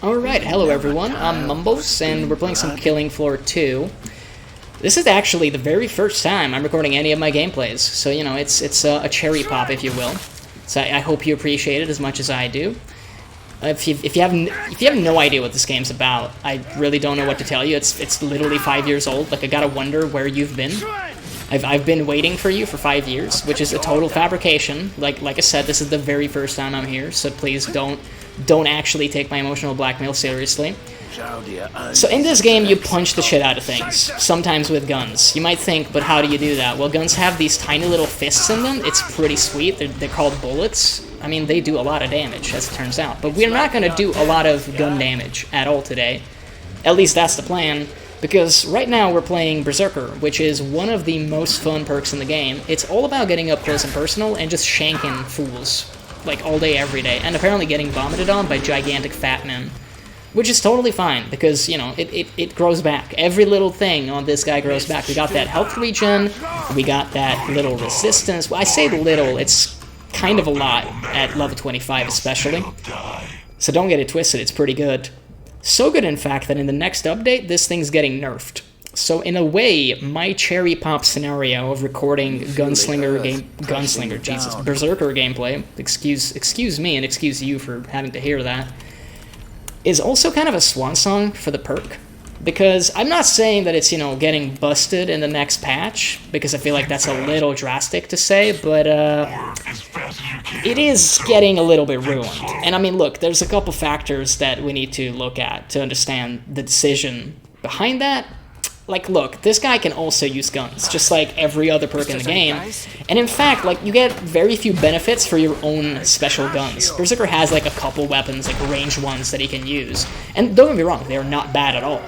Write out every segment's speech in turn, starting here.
Alright, hello everyone, I'm Mumbles, and we're playing some Killing Floor 2. This is actually the very first time I'm recording any of my gameplays, so, you know, it's a cherry pop, if you will. So I hope you appreciate it as much as I do. If you have no idea what this game's about, I really don't know what to tell you. It's literally 5 years old. Like, I gotta wonder where you've been. I've been waiting for you for 5 years, which is a total fabrication. Like I said, this is the very first time I'm here, so please don't actually take my emotional blackmail seriously. So in this game, you punch the shit out of things, sometimes with guns. You might think, but how do you do that? Well, guns have these tiny little fists in them. It's pretty sweet. They're called bullets. I mean, they do a lot of damage, as it turns out. But we're not going to do a lot of gun damage at all today. At least that's the plan, because right now we're playing Chillzerker, which is one of the most fun perks in the game. It's all about getting up close and personal and just shanking fools, like all day, every day, and apparently getting vomited on by gigantic fat men. Which is totally fine, because, you know, it grows back. Every little thing on this guy grows back. We got that health regen, we got that little resistance. Well, I say little, it's kind of a lot at level 25 especially. So don't get it twisted, it's pretty good. So good, in fact, that in the next update, this thing's getting nerfed. So in a way, my cherry pop scenario of recording Berserker gameplay, excuse me and excuse you for having to hear that, is also kind of a swan song for the perk. Because I'm not saying that it's, you know, getting busted in the next patch, because I feel like that's a little drastic to say, but it is getting a little bit ruined. And I mean, look, there's a couple factors that we need to look at to understand the decision behind that. Like, look, this guy can also use guns, just like every other perk in the game. And in fact, like, you get very few benefits for your own special guns. Berserker has, like, a couple weapons, like, ranged ones that he can use. And don't get me wrong, they're not bad at all.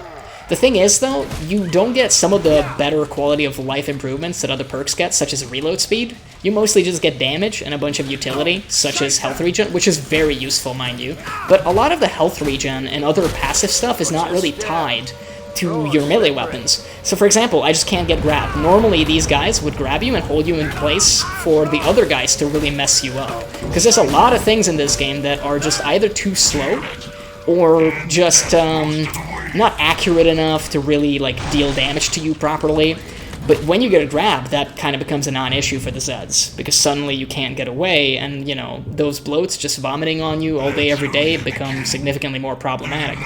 The thing is, though, you don't get some of the better quality of life improvements that other perks get, such as reload speed. You mostly just get damage and a bunch of utility, such as health regen, which is very useful, mind you. But a lot of the health regen and other passive stuff is not really tied to your melee weapons. So for example, I just can't get grabbed. Normally these guys would grab you and hold you in place for the other guys to really mess you up. Because there's a lot of things in this game that are just either too slow or just not accurate enough to really like deal damage to you properly. But when you get a grab, that kind of becomes a non-issue for the Zeds, because suddenly you can't get away, and, you know, those bloats just vomiting on you all day, every day become significantly more problematic.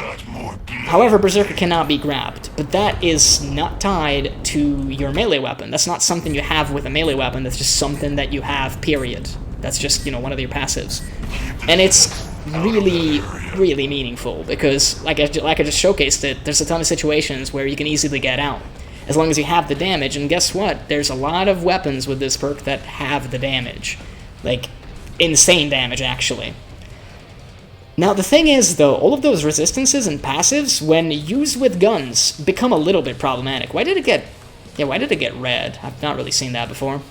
However, Berserker cannot be grabbed, but that is not tied to your melee weapon. That's not something you have with a melee weapon, that's just something that you have, period. That's just, you know, one of your passives. And it's really, really meaningful, because, like I just showcased it, there's a ton of situations where you can easily get out, as long as you have the damage. And guess what? There's a lot of weapons with this perk that have the damage. Like, insane damage, actually. Now, the thing is, though, all of those resistances and passives, when used with guns, become a little bit problematic. Why did it get red? I've not really seen that before.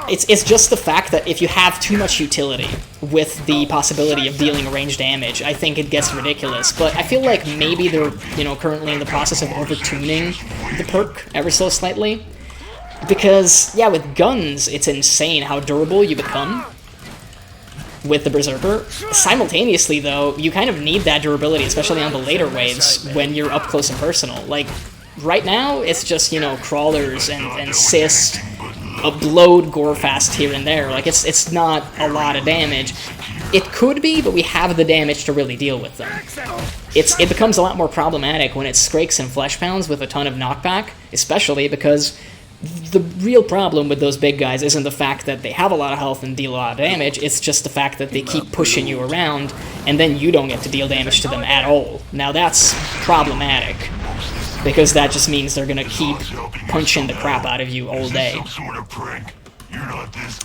It's just the fact that if you have too much utility with the possibility of dealing ranged damage, I think it gets ridiculous. But I feel like maybe they're, you know, currently in the process of over-tuning the perk ever so slightly. Because, yeah, with guns, it's insane how durable you become with the Berserker. Simultaneously, though, you kind of need that durability, especially on the later waves, when you're up close and personal. Like, right now, it's just, you know, crawlers and cyst, a blowed gore fast here and there. Like, it's not a lot of damage. It could be, but we have the damage to really deal with them. It becomes a lot more problematic when it's Skrakes and Flesh Pounds with a ton of knockback, especially because the real problem with those big guys isn't the fact that they have a lot of health and deal a lot of damage, it's just the fact that they keep pushing you around, and then you don't get to deal damage to them at all. Now that's problematic, because that just means they're gonna keep punching the crap out of you all day.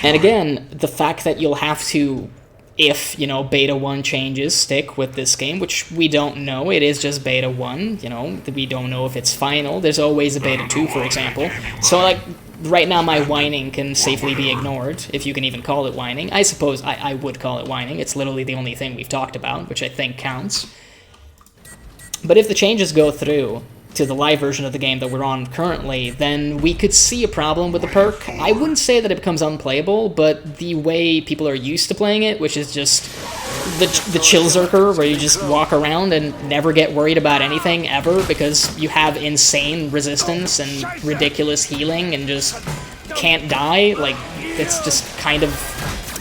And again, the fact that you'll have to, if, you know, Beta 1 changes stick with this game, which we don't know, it is just Beta 1, you know, we don't know if it's final. There's always a Beta 2, for example. So, like, right now my whining can safely be ignored, if you can even call it whining. I suppose I would call it whining. It's literally the only thing we've talked about, which I think counts. But if the changes go through to the live version of the game that we're on currently, then we could see a problem with the perk. I wouldn't say that it becomes unplayable, but the way people are used to playing it, which is just the Chillzerker, where you just walk around and never get worried about anything ever because you have insane resistance and ridiculous healing and just can't die. Like, it's just kind of...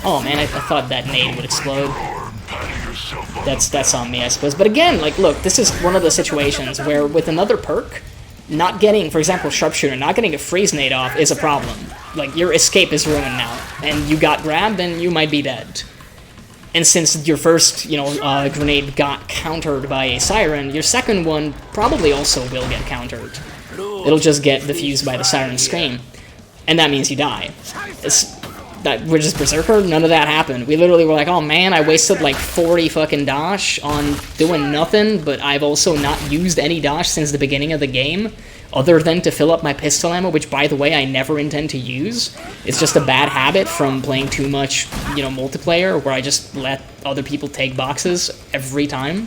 Oh man, I thought that nade would explode. That's on me, I suppose. But again, like, look, this is one of the situations where with another perk, not getting, for example, Sharpshooter, not getting a freeze nade off is a problem. Like, your escape is ruined now, and you got grabbed, and you might be dead. And since your first, grenade got countered by a Siren, your second one probably also will get countered. It'll just get diffused by the Siren Scream. And that means you die. We're just Berserker? None of that happened. We literally were like, oh man, I wasted like 40 fucking dash on doing nothing, but I've also not used any dash since the beginning of the game, other than to fill up my pistol ammo, which, by the way, I never intend to use. It's just a bad habit from playing too much, multiplayer, where I just let other people take boxes every time.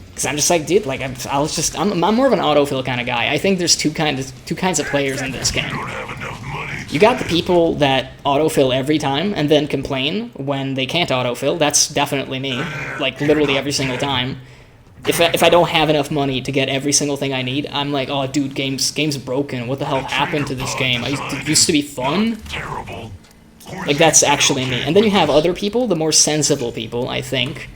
Because I'm just like, dude, like, I'm more of an autofill kind of guy. I think there's two kinds of players in this game. You got the people that autofill every time and then complain when they can't autofill. That's definitely me, like, literally every single time. If I don't have enough money to get every single thing I need, I'm like, oh, dude, game's broken. What the hell happened to this game? It used to be fun. Like, that's actually me. And then you have other people, the more sensible people, I think,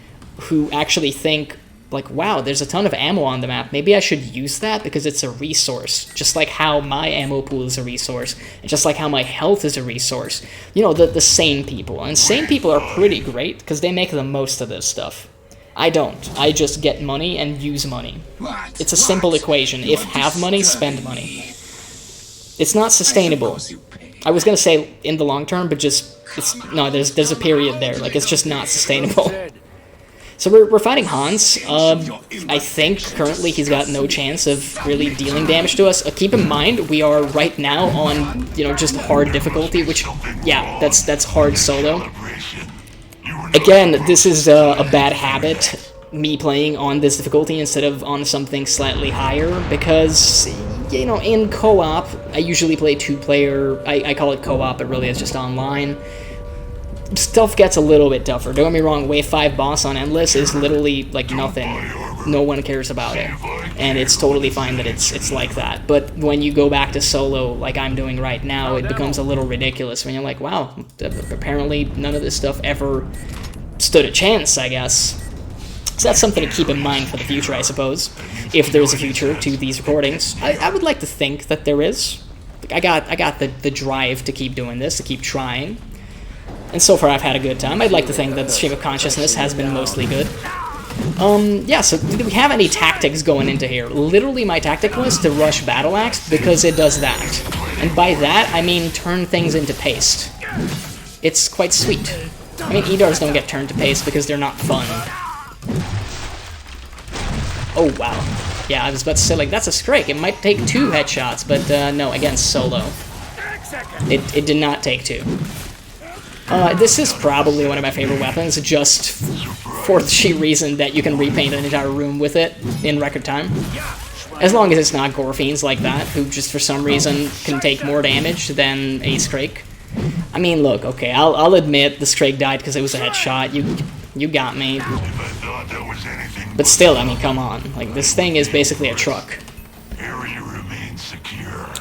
who actually think, like, wow, there's a ton of ammo on the map. Maybe I should use that because it's a resource. Just like how my ammo pool is a resource. And just like how my health is a resource. The sane people. And sane people are pretty great because they make the most of this stuff. I don't. I just get money and use money. It's a simple equation. If have money, spend money. It's not sustainable. I was gonna say in the long term, but there's a period there. Like, it's just not sustainable. So we're fighting Hans. I think currently he's got no chance of really dealing damage to us. Keep in mind, we are right now on, just hard difficulty, which, yeah, that's hard solo. Again, this is a bad habit, me playing on this difficulty instead of on something slightly higher, because, in co-op, I usually play two-player, I call it co-op, but really it's just online. Stuff gets a little bit tougher. Don't get me wrong, Wave 5 boss on Endless is literally, like, nothing. No one cares about it. And it's totally fine that it's like that. But when you go back to solo, like I'm doing right now, it becomes a little ridiculous when you're like, wow, apparently none of this stuff ever stood a chance, I guess. So that's something to keep in mind for the future, I suppose. If there's a future to these recordings. I would like to think that there is. I got the drive to keep doing this, to keep trying. And so far I've had a good time. I'd like to think that the stream of consciousness has been mostly good. Yeah, so did we have any tactics going into here? Literally my tactic was to rush Battle Axe because it does that. And by that, I mean turn things into paste. It's quite sweet. I mean, Edars don't get turned to paste because they're not fun. Oh, wow. Yeah, I was about to say, like, that's a strike. It might take 2 headshots, but no, against solo. It did not take 2. This is probably one of my favorite weapons, just for the sheer reason that you can repaint an entire room with it in record time. As long as it's not gore fiends like that, who just for some reason can take more damage than a Scrake. I mean, look, okay, I'll admit the Scrake died because it was a headshot. You got me. But still, I mean, come on. Like, this thing is basically a truck.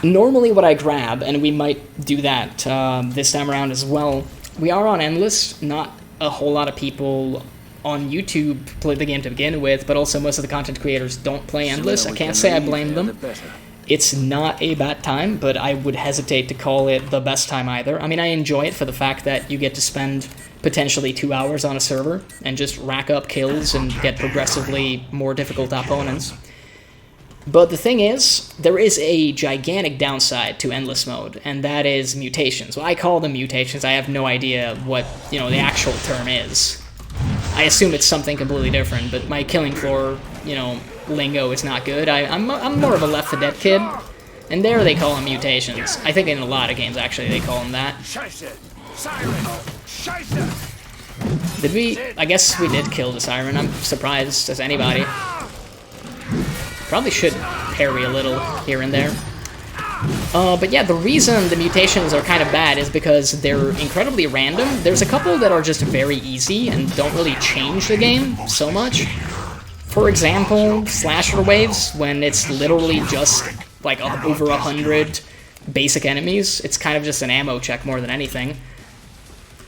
Normally what I grab, and we might do that this time around as well, we are on Endless. Not a whole lot of people on YouTube play the game to begin with, but also most of the content creators don't play Endless. I can't say I blame them. It's not a bad time, but I would hesitate to call it the best time either. I mean, I enjoy it for the fact that you get to spend potentially 2 hours on a server and just rack up kills and get progressively more difficult opponents. But the thing is, there is a gigantic downside to Endless Mode, and that is mutations. Well, I call them mutations. I have no idea what, the actual term is. I assume it's something completely different, but my killing floor, lingo is not good. I'm more of a Left 4 Dead kid, and there they call them mutations. I think in a lot of games, actually, they call them that. Did we? I guess we did kill the Siren. I'm surprised as anybody. Probably should parry a little here and there. But yeah, the reason the mutations are kind of bad is because they're incredibly random. There's a couple that are just very easy and don't really change the game so much. For example, slasher waves, when it's literally just like over 100 basic enemies, it's kind of just an ammo check more than anything.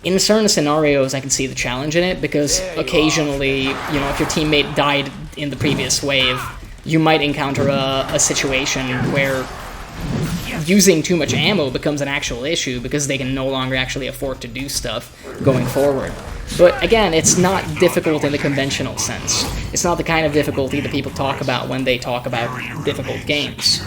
In certain scenarios, I can see the challenge in it, because occasionally, you know, if your teammate died in the previous wave, you might encounter a situation where using too much ammo becomes an actual issue, because they can no longer actually afford to do stuff going forward. But again, it's not difficult in the conventional sense. It's not the kind of difficulty that people talk about when they talk about difficult games.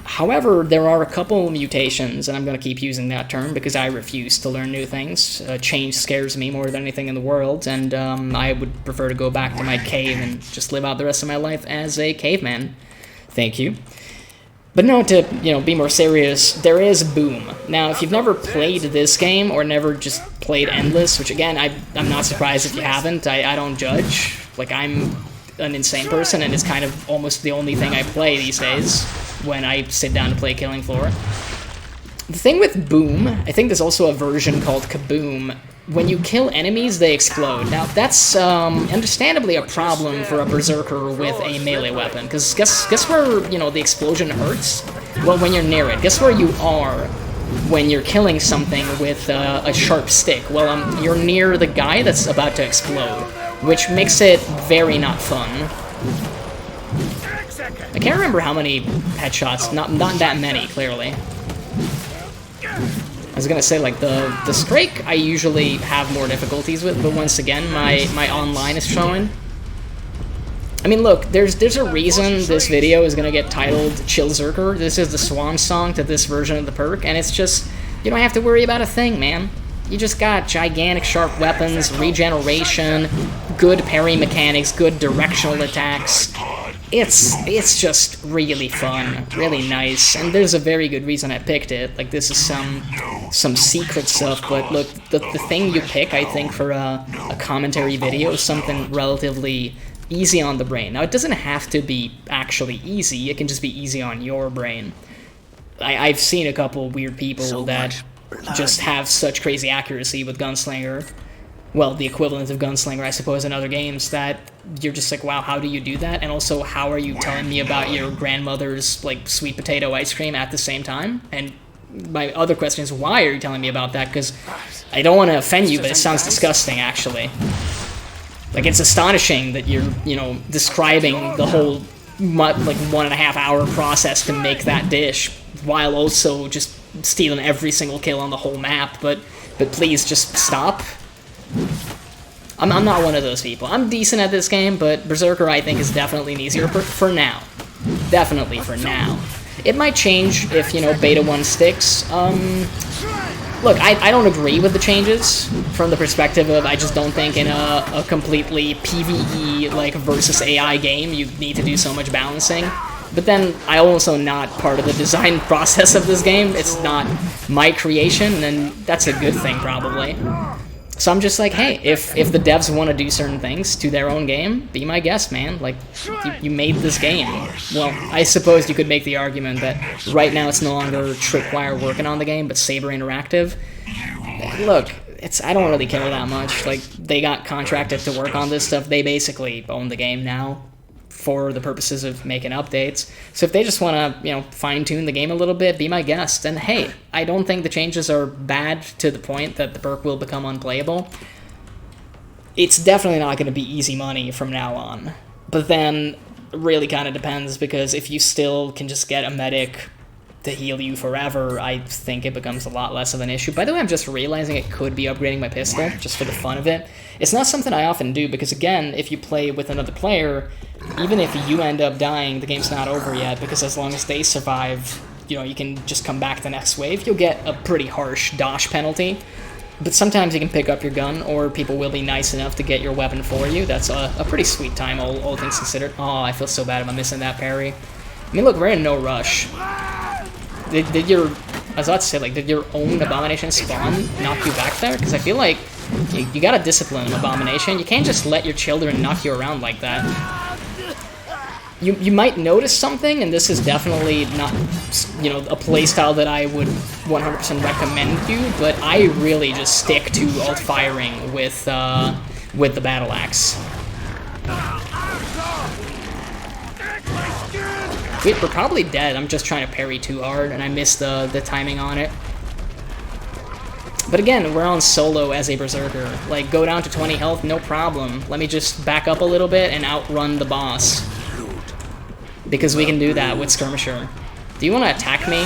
However, there are a couple mutations, and I'm going to keep using that term because I refuse to learn new things. Change scares me more than anything in the world, and I would prefer to go back to my cave and just live out the rest of my life as a caveman. Thank you. But no, to, you know, be more serious, there is Boom. Now, if you've never played this game, or never just played Endless, which again, I'm not surprised if you haven't, I don't judge. Like, I'm an insane person, and it's kind of almost the only thing I play these days when I sit down to play Killing Floor. The thing with Boom, I think there's also a version called Kaboom. When you kill enemies, they explode. Now, that's understandably a problem for a Berserker with a melee weapon, because guess where, you know, the explosion hurts? Well, when you're near it. Guess where you are when you're killing something with a sharp stick? Well, you're near the guy that's about to explode, which makes it very not fun. I can't remember how many headshots, not that many, clearly. I was gonna say, like, the Strike I usually have more difficulties with, but once again, my online is showing. I mean, look, there's a reason this video is gonna get titled Chillzerker. This is the swan song to this version of the perk, and it's just, you don't have to worry about a thing, man. You just got gigantic sharp weapons, regeneration, good parry mechanics, good directional attacks. It's just really fun, really nice, and there's a very good reason I picked it. Like, this is some secret stuff, but look, the thing you pick, I think, for a commentary video is something relatively easy on the brain. Now, it doesn't have to be actually easy, it can just be easy on your brain. I've seen a couple weird people that just have such crazy accuracy with Gunslinger, well, the equivalent of Gunslinger, I suppose, in other games, that you're just like, wow, how do you do that? And also, how are you telling me about your grandmother's, like, sweet potato ice cream at the same time? And my other question is, why are you telling me about that? Because I don't want to offend you, but it sounds disgusting, actually. Like, it's astonishing that you're, you know, describing the whole, like, 1.5 hour process to make that dish, while also just stealing every single kill on the whole map, but please, just stop. I'm not one of those people. I'm decent at this game, but Berserker, I think, is definitely an easier for now. Definitely for now. It might change if, you know, Beta 1 sticks. Look, I don't agree with the changes from the perspective of I just don't think in a completely PvE, like, versus AI game you need to do so much balancing. But then, I'm also not part of the design process of this game. It's not my creation, and that's a good thing, probably. So I'm just like, hey, if the devs want to do certain things to their own game, be my guest, man. Like, you made this game. Well, I suppose you could make the argument that right now it's no longer Tripwire working on the game, but Saber Interactive. Look, I don't really care that much. Like, they got contracted to work on this stuff. They basically own the game now for the purposes of making updates. So if they just want to, you know, fine-tune the game a little bit, be my guest. And hey, I don't think the changes are bad to the point that the perk will become unplayable. It's definitely not going to be easy money from now on. But then, it really kind of depends, because if you still can just get a medic to heal you forever, I think it becomes a lot less of an issue. By the way, I'm just realizing it could be upgrading my pistol, just for the fun of it. It's not something I often do, because again, if you play with another player, even if you end up dying, the game's not over yet, because as long as they survive, you know, you can just come back the next wave. You'll get a pretty harsh dosh penalty, but sometimes you can pick up your gun, or people will be nice enough to get your weapon for you. That's a pretty sweet time, all things considered. Oh, I feel so bad about missing that parry. I mean, look, we're in no rush. Did your, I was about to say, like, did your own Abomination spawn knock you back there? Because I feel like you gotta discipline Abomination. You can't just let your children knock you around like that. you might notice something, and this is definitely not, you know, a playstyle that I would 100% recommend you, but I really just stick to alt firing with the battle axe. Wait, we're probably dead. I'm just trying to parry too hard, and I missed the timing on it. But again, we're on solo as a Berserker. Like, go down to 20 health, no problem. Let me just back up a little bit and outrun the boss. Because we can do that with Skirmisher. Do you want to attack me?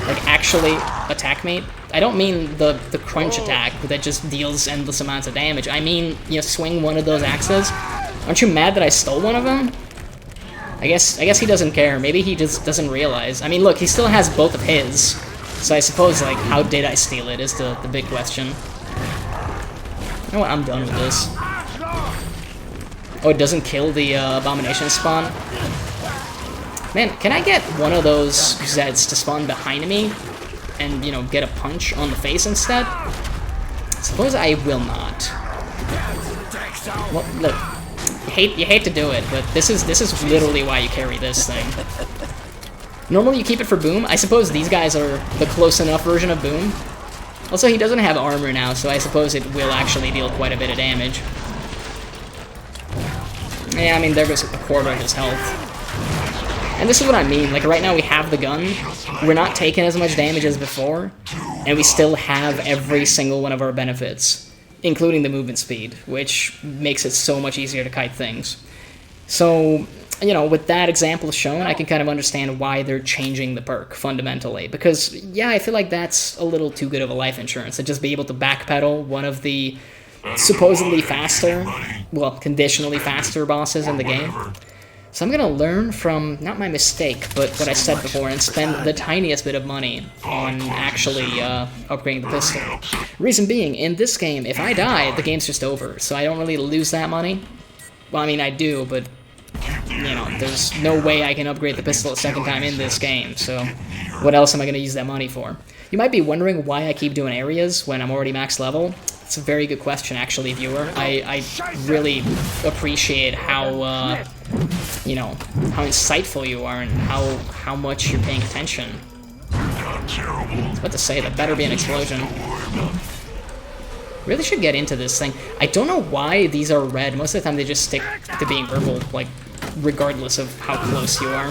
Like, actually attack me? I don't mean the crunch attack that just deals endless amounts of damage. I mean, you know, swing one of those axes. Aren't you mad that I stole one of them? I guess he doesn't care. Maybe he just doesn't realize. I mean, look, he still has both of his. So I suppose, like, how did I steal it is the big question. You know what? I'm done with this. Oh, it doesn't kill the Abomination spawn? Man, can I get one of those Zeds to spawn behind me and, you know, get a punch on the face instead? Suppose I will not. Well, look, you hate to do it, but this is literally why you carry this thing. Normally you keep it for Boom. I suppose these guys are the close enough version of Boom. Also, he doesn't have armor now, so I suppose it will actually deal quite a bit of damage. Yeah, I mean, there goes a quarter of his health. And this is what I mean, like right now we have the gun, we're not taking as much damage as before, and we still have every single one of our benefits, including the movement speed, which makes it so much easier to kite things. So, you know, with that example shown, I can kind of understand why they're changing the perk, fundamentally. Because, yeah, I feel like that's a little too good of a life insurance, to just be able to backpedal one of the supposedly faster, well, conditionally faster bosses in the game. So I'm going to learn from, not my mistake, but what I said before, and spend the tiniest bit of money on actually upgrading the pistol. Reason being, in this game, if I die, the game's just over, so I don't really lose that money. Well, I mean, I do, but, you know, there's no way I can upgrade the pistol a second time in this game, so what else am I going to use that money for? You might be wondering why I keep doing areas when I'm already max level. It's a very good question, actually, viewer. I really appreciate how, you know, how insightful you are and how much you're paying attention. I was about to say, that better be an explosion. Really should get into this thing. I don't know why these are red. Most of the time they just stick to being purple, like, regardless of how close you are.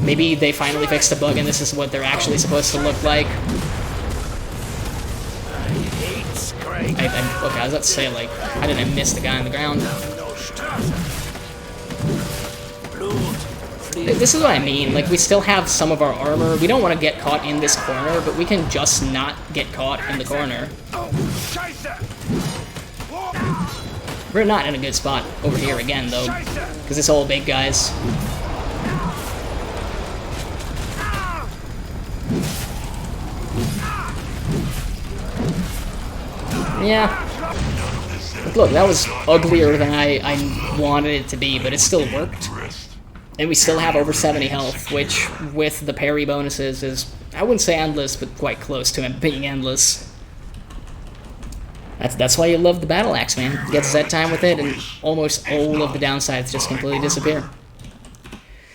Maybe they finally fixed a bug and this is what they're actually supposed to look like. Okay, I was about to say, like, how did I miss the guy on the ground? This is what I mean, like, we still have some of our armor. We don't want to get caught in this corner, but we can just not get caught in the corner. We're not in a good spot over here again, though, because it's all big guys. Yeah. Look, that was uglier than I wanted it to be, but it still worked. And we still have over 70 health, which, with the parry bonuses, is, I wouldn't say endless, but quite close to it being endless. That's why you love the battle axe, man. You get Z time with it, and almost all of the downsides just completely disappear.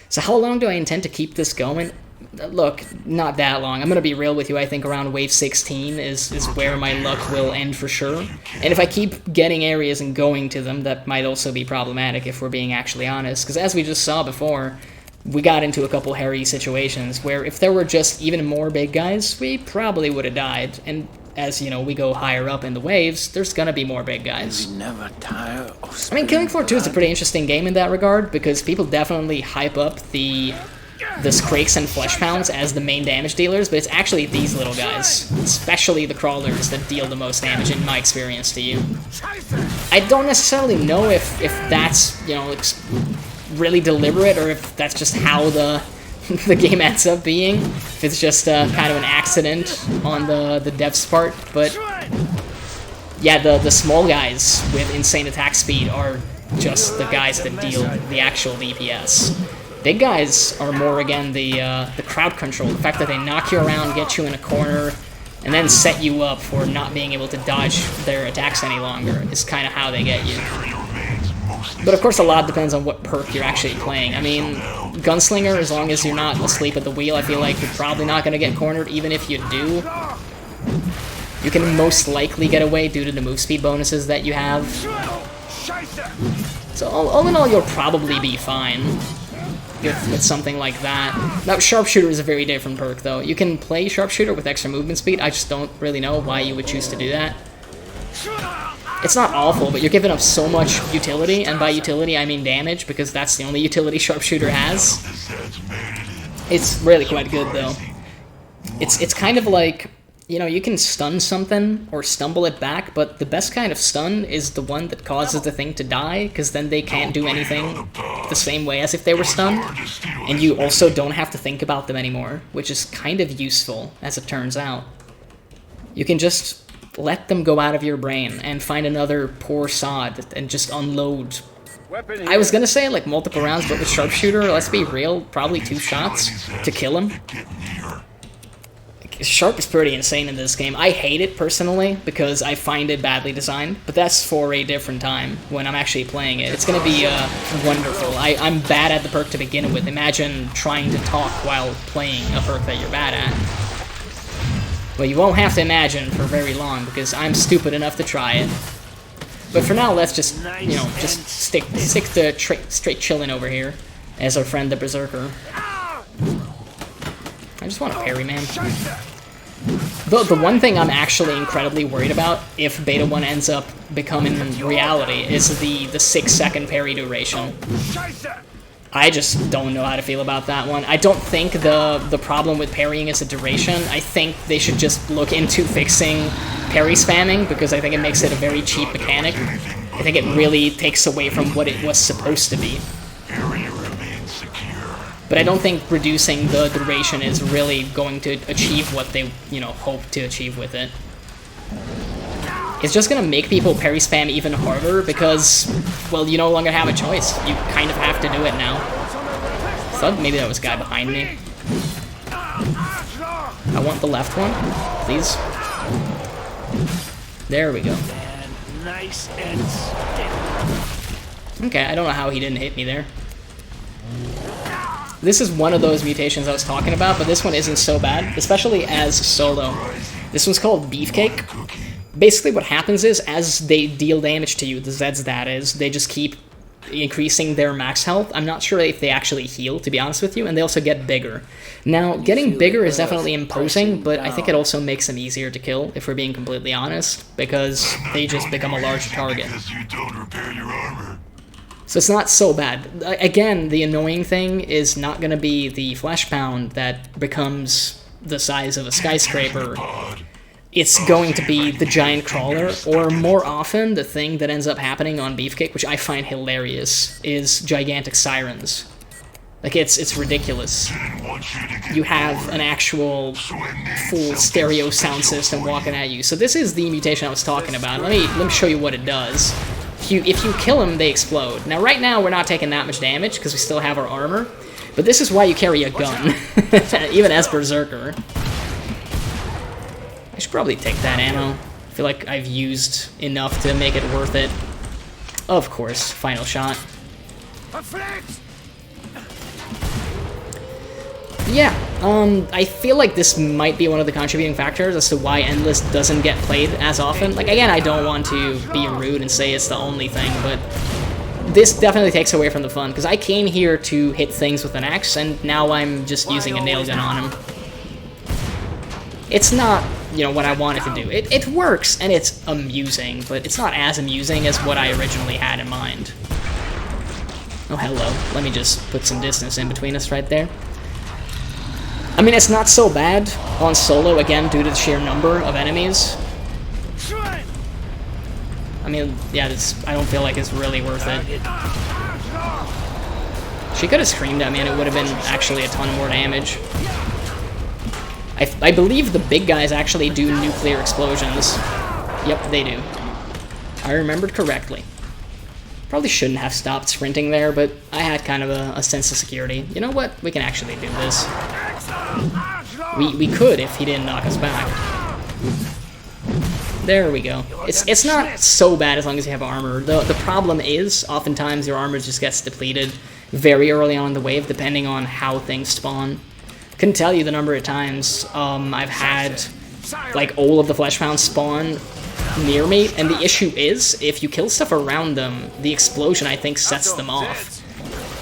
So how long do I intend to keep this going? Look, not that long. I'm going to be real with you. I think around wave 16 is where my luck will end for sure. And if I keep getting areas and going to them, that might also be problematic if we're being actually honest. Because as we just saw before, we got into a couple hairy situations where if there were just even more big guys, we probably would have died. And as, you know, we go higher up in the waves, there's going to be more big guys. Never tire of I mean, Killing Floor 2 is a pretty interesting game in that regard, because people definitely hype up the Scrakes and Fleshpounds as the main damage dealers, but it's actually these little guys, especially the crawlers, that deal the most damage in my experience to you. I don't necessarily know if that's, you know, really deliberate, or if that's just how the game ends up being, if it's just kind of an accident on the dev's part, but yeah, the small guys with insane attack speed are just the guys that deal the actual DPS. Big guys are more, again, the crowd control, the fact that they knock you around, get you in a corner, and then set you up for not being able to dodge their attacks any longer is kind of how they get you. But of course a lot depends on what perk you're actually playing. I mean, Gunslinger, as long as you're not asleep at the wheel, I feel like you're probably not going to get cornered. Even if you do, you can most likely get away due to the move speed bonuses that you have. So all in all, you'll probably be fine with something like that. Now, Sharpshooter is a very different perk, though. You can play Sharpshooter with extra movement speed. I just don't really know why you would choose to do that. It's not awful, but you're giving up so much utility, and by utility I mean damage, because that's the only utility Sharpshooter has. It's really quite good, though. It's kind of like, you know, you can stun something or stumble it back, but the best kind of stun is the one that causes the thing to die, because then they can't do anything the same way as if they were stunned, and you also don't have to think about them anymore, which is kind of useful, as it turns out. You can just let them go out of your brain and find another poor sod and just unload. I was gonna say like multiple rounds, but with Sharpshooter, let's be real, probably 2 shots to kill him. Sharp is pretty insane in this game. I hate it personally because I find it badly designed, but that's for a different time when I'm actually playing it. It's gonna be wonderful. I'm bad at the perk to begin with. Imagine trying to talk while playing a perk that you're bad at. Well, you won't have to imagine for very long, because I'm stupid enough to try it. But for now, let's just, you know, just stick to straight chilling over here, as our friend the Berserker. I just want to parry, man. The one thing I'm actually incredibly worried about, if Beta 1 ends up becoming reality, is the 6-second parry duration. I just don't know how to feel about that one. I don't think the problem with parrying is the duration. I think they should just look into fixing parry spamming, because I think it makes it a very cheap mechanic. I think it really takes away from what it was supposed to be. But I don't think reducing the duration is really going to achieve what they, you know, hope to achieve with it. It's just gonna make people parry spam even harder because, well, you no longer have a choice. You kind of have to do it now. I thought maybe that was a guy behind me. I want the left one, please. There we go. Nice and steady. Okay, I don't know how he didn't hit me there. This is one of those mutations I was talking about, but this one isn't so bad, especially as solo. This one's called Beefcake. Basically what happens is, as they deal damage to you, the Zeds that is, they just keep increasing their max health. I'm not sure if they actually heal, to be honest with you, and they also get bigger. Now, getting bigger is definitely imposing, but I think it also makes them easier to kill, if we're being completely honest, because they just become a larger target. So it's not so bad. Again, the annoying thing is not going to be the Flesh Pound that becomes the size of a skyscraper. It's going to be the giant crawler, or more often, the thing that ends up happening on Beefcake, which I find hilarious, is gigantic sirens. Like, it's ridiculous. You have an actual full stereo sound system walking at you. So this is the mutation I was talking about. Let me show you what it does. If you kill them, they explode. Now, right now, we're not taking that much damage, because we still have our armor. But this is why you carry a gun, even as Berserker. I should probably take that ammo. I feel like I've used enough to make it worth it. Of course, final shot. Yeah, I feel like this might be one of the contributing factors as to why Endless doesn't get played as often. Like, again, I don't want to be rude and say it's the only thing, but this definitely takes away from the fun, because I came here to hit things with an axe, and now I'm just using a nail gun on him. It's not, you know, what I wanted to do. It works, and it's amusing, but it's not as amusing as what I originally had in mind. Oh, hello. Let me just put some distance in between us right there. I mean, it's not so bad on solo, again, due to the sheer number of enemies. I mean, yeah, I don't feel like it's really worth it. She could have screamed at me and it would have been actually a ton more damage. I believe the big guys actually do nuclear explosions. Yep, they do. I remembered correctly. Probably shouldn't have stopped sprinting there, but I had kind of a sense of security. You know what? We can actually do this. We could if he didn't knock us back. There we go. It's not so bad as long as you have armor. The problem is, oftentimes your armor just gets depleted very early on in the wave, depending on how things spawn. Couldn't tell you the number of times I've had like all of the flesh pounds spawn near me, and the issue is, if you kill stuff around them, the explosion, I think, sets them off.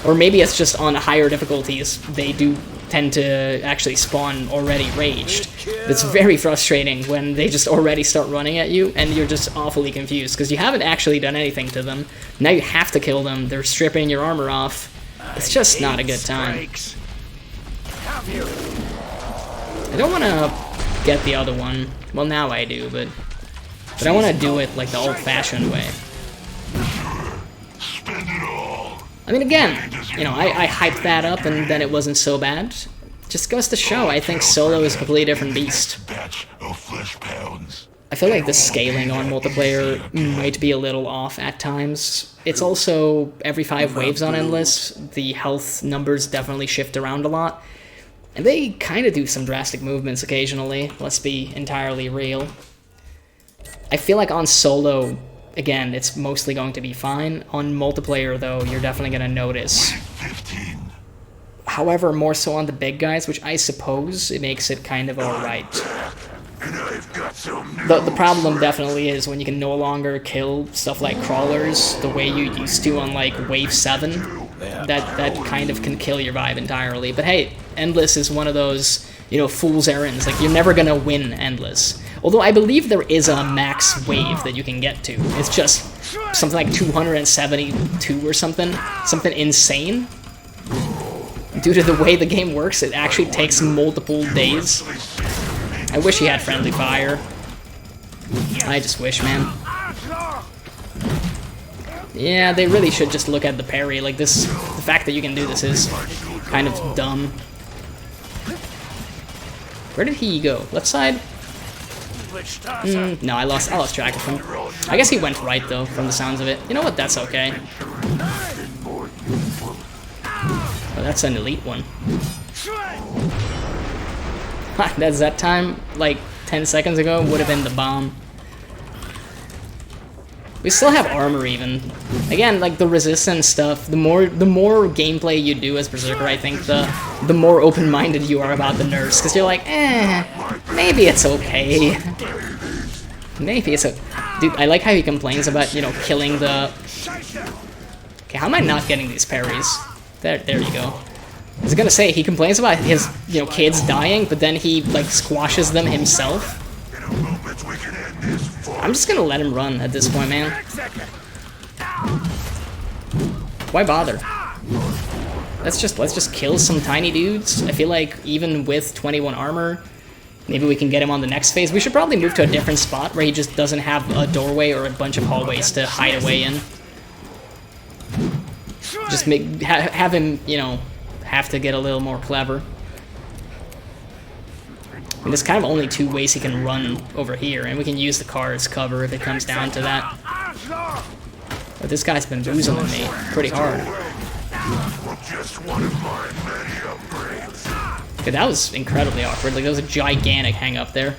Or maybe it's just on higher difficulties, they do tend to actually spawn already raged. It's very frustrating when they just already start running at you, and you're just awfully confused, because you haven't actually done anything to them. Now you have to kill them, they're stripping your armor off. It's just not a good time. I don't want to get the other one. Well, now I do, but I want to do it like the old-fashioned way. I mean, again, you know, I hyped that up and then it wasn't so bad. Just goes to show, I think solo is a completely different beast. I feel like the scaling on multiplayer might be a little off at times. It's also every 5 waves on Endless, the health numbers definitely shift around a lot. And they kind of do some drastic movements occasionally, let's be entirely real. I feel like on solo, again, it's mostly going to be fine. On multiplayer, though, you're definitely going to notice. However, more so on the big guys, which I suppose it makes it kind of alright. The problem definitely is when you can no longer kill stuff like crawlers the way you used to on, like, Wave 7. That kind of can kill your vibe entirely. But hey, Endless is one of those, you know, fool's errands. Like, you're never gonna win Endless. Although I believe there is a max wave that you can get to. It's just something like 272 or something. Something insane. Due to the way the game works, it actually takes multiple days. I wish he had friendly fire. I just wish, man. Yeah, they really should just look at the parry. Like, this, the fact that you can do this is kind of dumb. Where did he go? Left side? No, I lost track of him. I guess he went right, though, from the sounds of it. You know what? That's okay. Oh, that's an elite one. That's that time, like, 10 seconds ago, would have been the bomb. We still have armor, even. Again, like, the resistance stuff, the more gameplay you do as Berserker, I think, the more open-minded you are about the nerfs. Because you're like, maybe it's okay. Maybe it's okay. Dude, I like how he complains about, you know, killing the... Okay, how am I not getting these parries? There you go. I was gonna say, he complains about his, you know, kids dying, but then he, like, squashes them himself. I'm just gonna let him run at this point, man. Why bother? Let's just kill some tiny dudes. I feel like even with 21 armor, maybe we can get him on the next phase. We should probably move to a different spot where he just doesn't have a doorway or a bunch of hallways to hide away in. Just have him, you know, have to get a little more clever. And there's kind of only 2 ways he can run over here, and we can use the car as cover if it comes down to that. But this guy's been boozing me pretty hard. Okay, that was incredibly awkward. Like, there was a gigantic hang up there.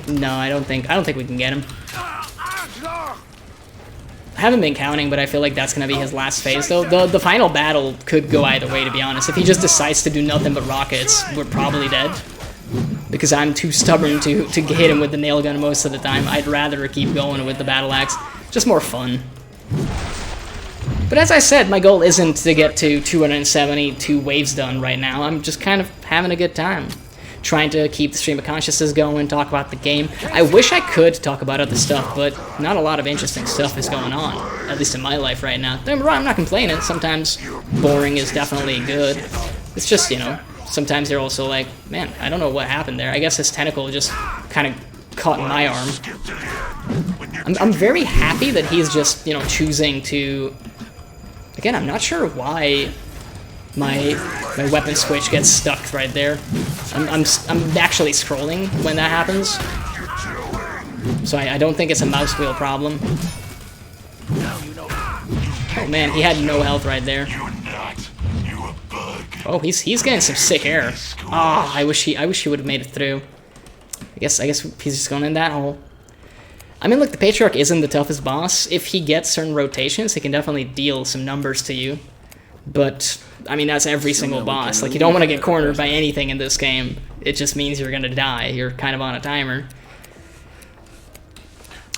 No, I don't think we can get him. I haven't been counting, but I feel like that's gonna be his last phase, though. The final battle could go either way, to be honest. If he just decides to do nothing but rockets, we're probably dead. Because I'm too stubborn to hit him with the nail gun most of the time. I'd rather keep going with the battle axe. Just more fun. But as I said, my goal isn't to get to 272 waves done right now. I'm just kind of having a good time. Trying to keep the stream of consciousness going, talk about the game. I wish I could talk about other stuff, but not a lot of interesting stuff is going on, at least in my life right now. Don't get me wrong, I'm not complaining. Sometimes boring is definitely good. It's just, you know, sometimes you're also like, man, I don't know what happened there. I guess his tentacle just kind of caught in my arm. I'm very happy that he's just, you know, choosing to... Again, I'm not sure why my weapon switch gets stuck right there. I'm actually scrolling when that happens. So I don't think it's a mouse wheel problem. Oh man, he had no health right there. Oh, he's getting some sick air. Ah, I wish he would have made it through. I guess he's just going in that hole. I mean, look, the Patriarch isn't the toughest boss. If he gets certain rotations, he can definitely deal some numbers to you. But I mean, that's every single boss. Like, you don't want to get cornered by anything in this game. It just means you're gonna die. You're kind of on a timer.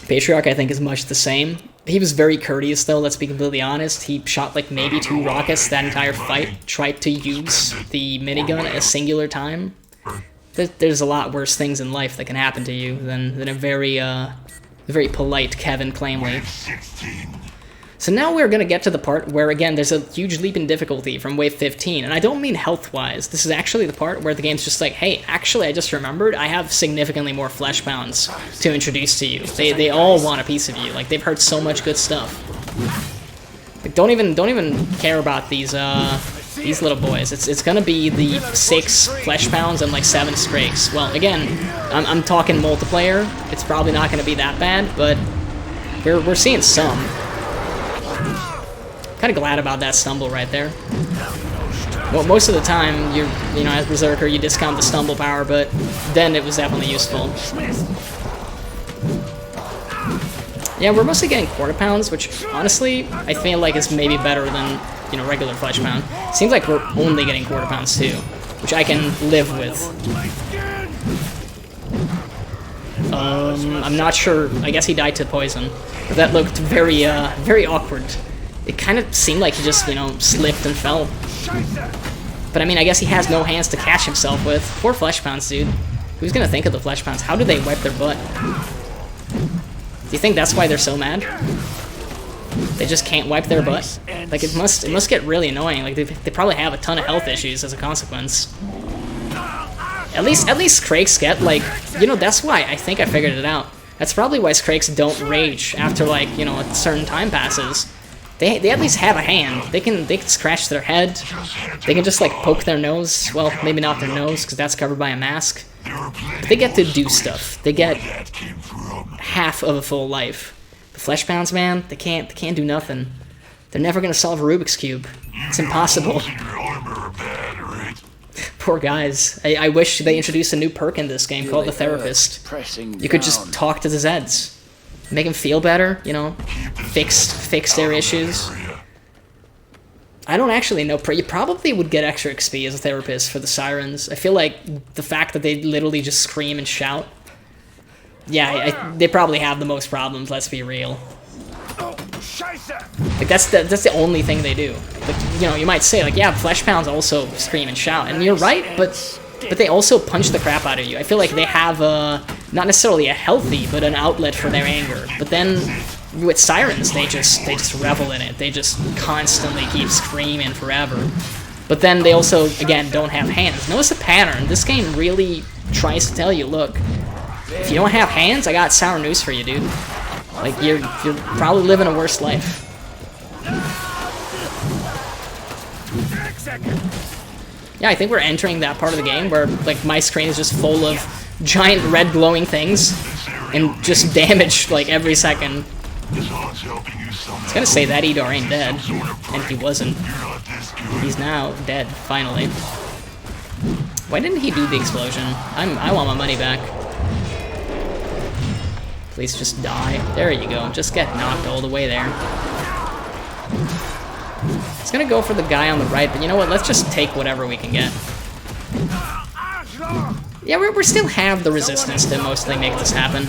Patriarch, I think, is much the same. He was very courteous, though, let's be completely honest. He shot, like, maybe 2 rockets that entire fight. Tried to use the minigun at a singular time. There's a lot worse things in life that can happen to you than a very polite Kevin Plainly. So now we're going to get to the part where, again, there's a huge leap in difficulty from Wave 15. And I don't mean health-wise. This is actually the part where the game's just like, hey, actually, I just remembered I have significantly more flesh pounds to introduce to you. They all want a piece of you. Like, they've heard so much good stuff. Like, don't even care about these little boys. It's going to be the 6 flesh pounds and, like, 7 strakes. Well, again, I'm talking multiplayer. It's probably not going to be that bad, but we're seeing some. Kind of glad about that stumble right there. Well, most of the time, you know, as Berserker, you discount the stumble power, but then it was definitely useful. Yeah, we're mostly getting quarter pounds, which honestly, I feel like is maybe better than, you know, regular flesh pound. Seems like we're only getting quarter pounds too, which I can live with. I'm not sure. I guess he died to poison. That looked very awkward. It kind of seemed like he just, you know, slipped and fell. But I mean, I guess he has no hands to catch himself with. Poor flesh pounds, dude. Who's gonna think of the flesh pounds? How do they wipe their butt? Do you think that's why they're so mad? They just can't wipe their butt? Like, it must get really annoying. Like, they probably have a ton of health issues as a consequence. At least Skrakes get, like, you know, that's why I think I figured it out. That's probably why Skrakes don't rage after, like, you know, a certain time passes. They at least have a hand. They can scratch their head. They can just, like, poke their nose. Well, maybe not their nose, because that's covered by a mask. But they get to do stuff. They get half of a full life. The flesh pounds, man, they can't do nothing. They're never gonna solve a Rubik's Cube. It's impossible. Poor guys. I wish they introduced a new perk in this game called the Therapist. You could just talk to the Zeds. Make them feel better, you know, fix their issues. I don't actually know. You probably would get extra XP as a therapist for the sirens. I feel like the fact that they literally just scream and shout. Yeah, they probably have the most problems, let's be real. Like, that's the only thing they do. Like, you know, you might say, like, yeah, flesh pounds also scream and shout. And you're right, but they also punch the crap out of you. I feel like they have not necessarily a healthy, but an outlet for their anger. But then with sirens, they just revel in it. They just constantly keep screaming forever. But then they also, again, don't have hands. Notice the pattern. This game really tries to tell you, look, if you don't have hands, I got sour news for you, dude. Like, you're probably living a worse life. Yeah, I think we're entering that part of the game where, like, my screen is just full of giant red glowing things and just damage, like, every second. I was gonna say that Edar ain't dead, and he wasn't. He's now dead, finally. Why didn't he do the explosion? I want my money back. Please just die. There you go. Just get knocked all the way there. It's gonna go for the guy on the right, but you know what? Let's just take whatever we can get. Yeah, we still have the resistance to mostly make this happen.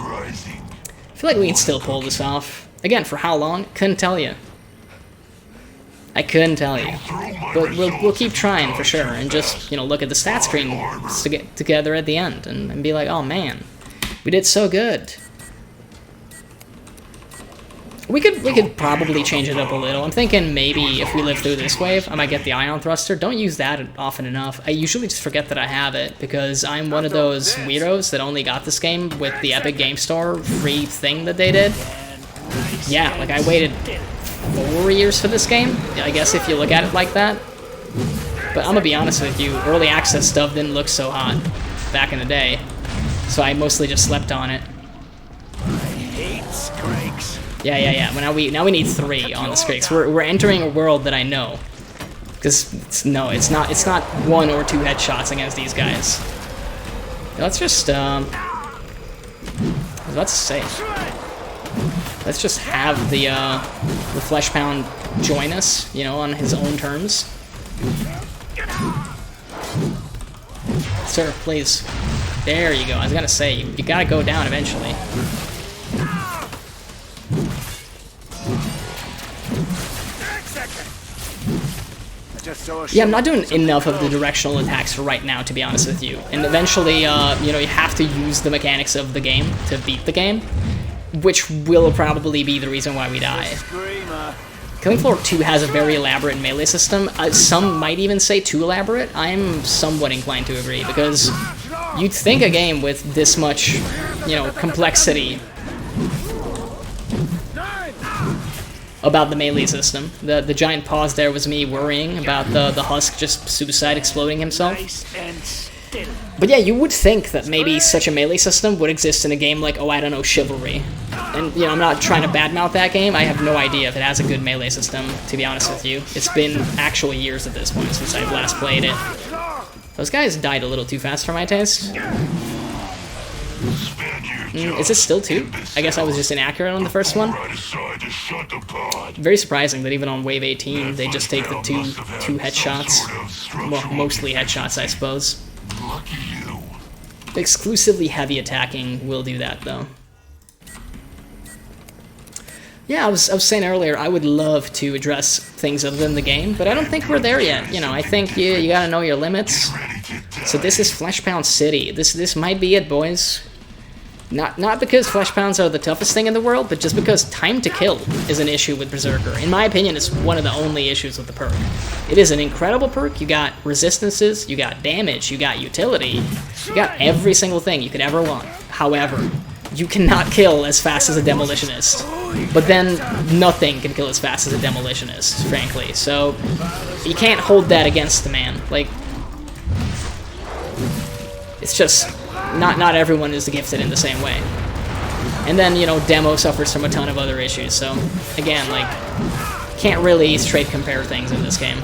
I feel like we can still pull this off. Again, for how long? Couldn't tell you. I couldn't tell you. But we'll keep trying for sure, and just, you know, look at the stat screen to get together at the end and be like, oh man, we did so good. We could probably change it up a little. I'm thinking maybe if we live through this wave, I might get the ion thruster. Don't use that often enough. I usually just forget that I have it because I'm one of those weirdos that only got this game with the Epic Game Store free thing that they did. Yeah, like I waited 4 years for this game, I guess, if you look at it like that. But I'm gonna be honest with you, early access stuff didn't look so hot back in the day. so I mostly just slept on it. I hate Scrakes. Yeah. Well, now we need 3 on the Scrakes. We're entering a world that I know. Because it's not 1 or 2 headshots against these guys. Let's just I was about to say, let's just have the Flesh Pound join us, you know, on his own terms. Sir, please. There you go. I was gonna say, you gotta go down eventually. Yeah, I'm not doing enough of the directional attacks for right now, to be honest with you. And eventually, you know, you have to use the mechanics of the game to beat the game, which will probably be the reason why we die. Killing Floor 2 has a very elaborate melee system. Some might even say too elaborate. I'm somewhat inclined to agree, because you'd think a game with this much, you know, complexity about the melee system. The giant pause there was me worrying about the husk just suicide exploding himself. But yeah, you would think that maybe such a melee system would exist in a game like, oh, I don't know, Chivalry. And, you know, I'm not trying to badmouth that game. I have no idea if it has a good melee system, to be honest with you. It's been actual years at this point since I've last played it. Those guys died a little too fast for my taste. Is it still 2? I guess I was just inaccurate on the first one. Very surprising that even on Wave 18, they just take the two headshots. Well, mostly headshots, I suppose. Exclusively heavy attacking will do that, though. Yeah, I was saying earlier, I would love to address things other than the game, but I don't think we're there yet. You know, I think you gotta know your limits. So this is Flesh Pound City. This might be it, boys. Not because Flesh Pounds are the toughest thing in the world, but just because time to kill is an issue with Berserker. In my opinion, it's one of the only issues with the perk. It is an incredible perk. You got resistances, you got damage, you got utility, you got every single thing you could ever want. However, you cannot kill as fast as a Demolitionist. But then, nothing can kill as fast as a Demolitionist, frankly. So, you can't hold that against the man. Like, it's just... Not everyone is gifted in the same way. And then, you know, Demo suffers from a ton of other issues, so, again, like, can't really straight compare things in this game.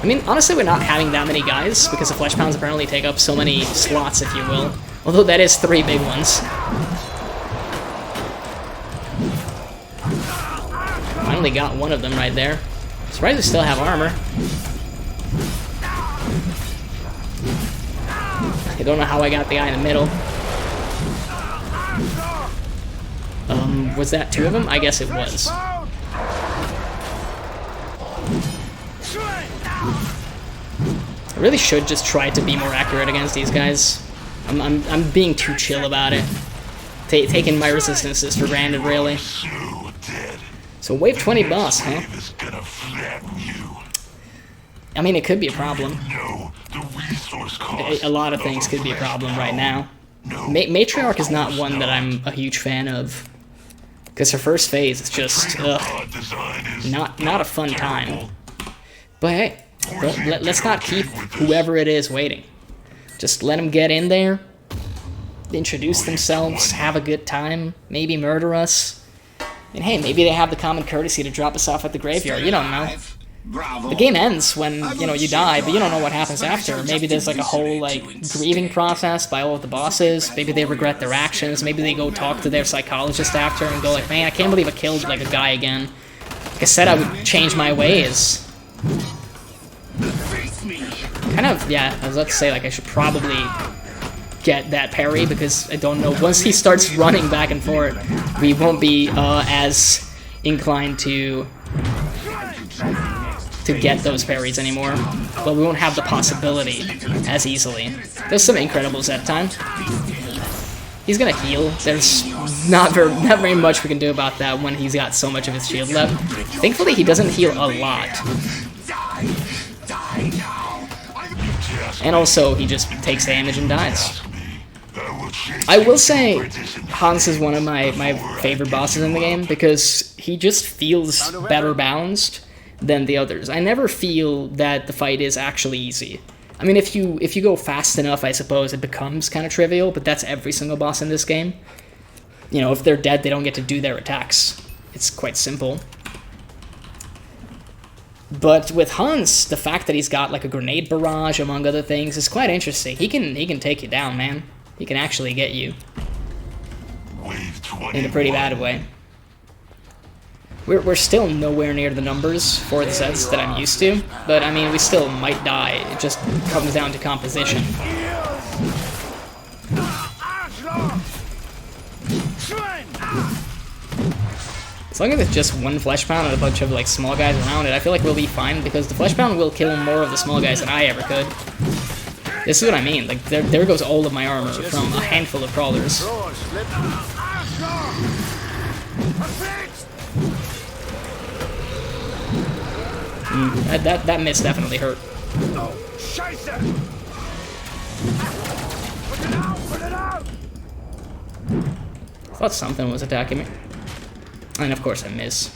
I mean, honestly, we're not having that many guys, because the Flesh Pounds apparently take up so many slots, if you will. Although that is 3 big ones. Finally got one of them right there. Surprised we still have armor. I don't know how I got the guy in the middle. Was that 2 of them? I guess it was. I really should just try to be more accurate against these guys. I'm being too chill about it. Taking my resistances for granted, really. So Wave 20 boss, huh? I mean, it could be a problem. A lot of things could be a problem right now. Matriarch is not one that I'm a huge fan of. Because her first phase is just, not a fun time. But hey, let's not keep whoever it is waiting. Just let them get in there, introduce themselves, have a good time, maybe murder us. And hey, maybe they have the common courtesy to drop us off at the graveyard, you don't know. The game ends when, you know, you die, but you don't know what happens after. Maybe there's like a whole, like, grieving process by all of the bosses. Maybe they regret their actions. Maybe they go talk to their psychologist after and go like, man, I can't believe I killed, like, a guy again. Like I said, I would change my ways. Kind of, yeah, I was about to say, like, I should probably get that parry, because I don't know, once he starts running back and forth, we won't be as inclined to get those parries anymore, but we won't have the possibility as easily. There's some Incredibles that time. He's gonna heal. There's not very much we can do about that when he's got so much of his shield left. Thankfully, he doesn't heal a lot. And also, he just takes damage and dies. I will say, Hans is one of my favorite bosses in the game, because he just feels better balanced than the others. I never feel that the fight is actually easy. I mean, if you go fast enough, I suppose it becomes kind of trivial, but that's every single boss in this game. You know, if they're dead, they don't get to do their attacks. It's quite simple. But with Hans, the fact that he's got like a grenade barrage, among other things, is quite interesting. He can take you down, man. He can actually get you in a pretty bad way. We're still nowhere near the numbers for the sets that I'm used to, but I mean, we still might die. It just comes down to composition. As long as it's just one flesh pound and a bunch of like small guys around it, I feel like we'll be fine, because the flesh pound will kill more of the small guys than I ever could. This is what I mean. Like there goes all of my armor from a handful of crawlers. That miss definitely hurt. I thought something was attacking me. And of course I miss.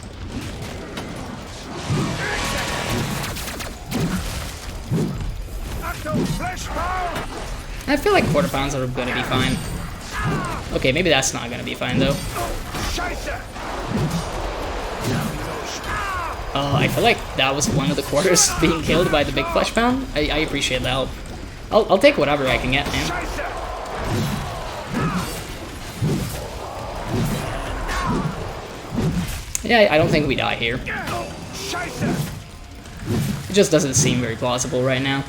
I feel like quarter pounds are gonna be fine. Okay, maybe that's not gonna be fine though. I feel like that was one of the quarters being killed by the big flesh pound. I appreciate the help. I'll take whatever I can get, man. Yeah, I don't think we die here. It just doesn't seem very plausible right now.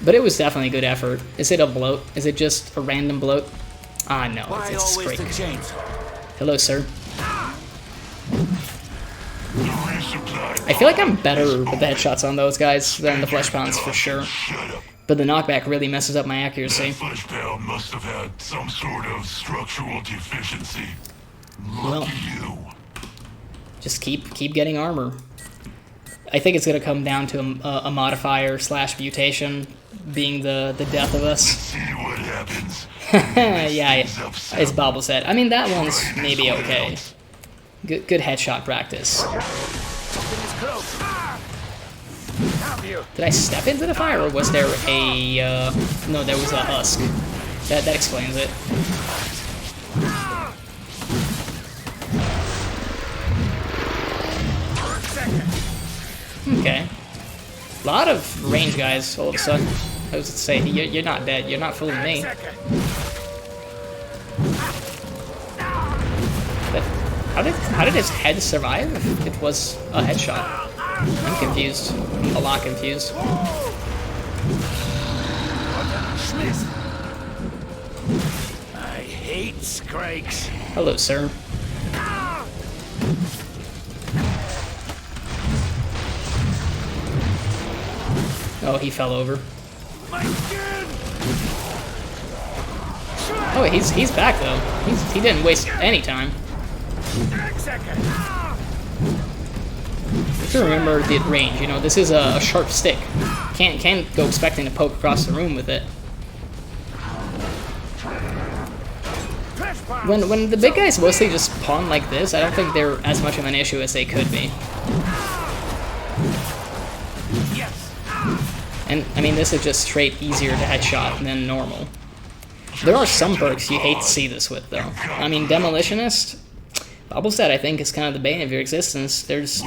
But it was definitely a good effort. Is it a bloat? Is it just a random bloat? Ah, no, it's a scrape. Hello, sir. I feel like I'm better with the headshots on those guys than the flesh pounds for sure. But the knockback really messes up my accuracy. That flesh pound must have had some sort of structural deficiency. Lucky you. Just keep getting armor. I think it's gonna come down to a modifier / mutation being the death of us. See what happens. Yeah, it's Bobble said. I mean, that one's maybe okay. Good headshot practice. Did I step into the fire, or was there a no, there was a husk. That explains it. Okay. A lot of range guys all of a sudden. I was to say, you're not dead. You're not fooling me. But how did his head survive if it was a headshot? I'm confused. I'm a lot confused. I hate Skrakes. Hello, sir. Oh, he fell over. Oh, he's back though. He didn't waste any time. You have to remember the range. You know, this is a sharp stick. Can't go expecting to poke across the room with it. When the big guys mostly just pawn like this, I don't think they're as much of an issue as they could be. And, I mean, this is just straight easier to headshot than normal. There are some perks you hate to see this with, though. I mean, Demolitionist, Bubbleset, I think, is kind of the bane of your existence. There's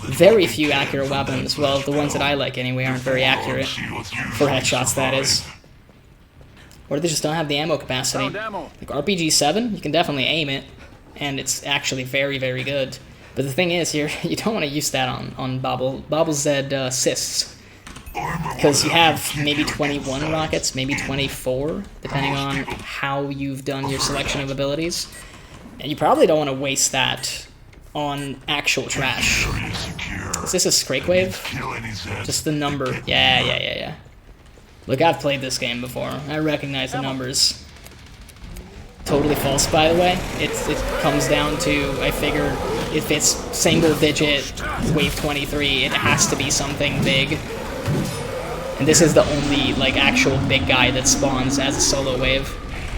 very few accurate weapons. Well, the ones that I like, anyway, aren't very accurate. For headshots, that is. Or they just don't have the ammo capacity. Like RPG-7, you can definitely aim it, and it's actually very, very good. But the thing is, you don't want to use that on Bobblezed Cysts. Because you have maybe 21 rockets, maybe 24, depending on how you've done your selection of abilities. And you probably don't want to waste that on actual trash. Is this a Scrake Wave? Just the number. Yeah. Look, I've played this game before. I recognize the numbers. Totally false, by the way. It comes down to, I figure, if it's single digit, wave 23, it has to be something big. And this is the only, like, actual big guy that spawns as a solo wave.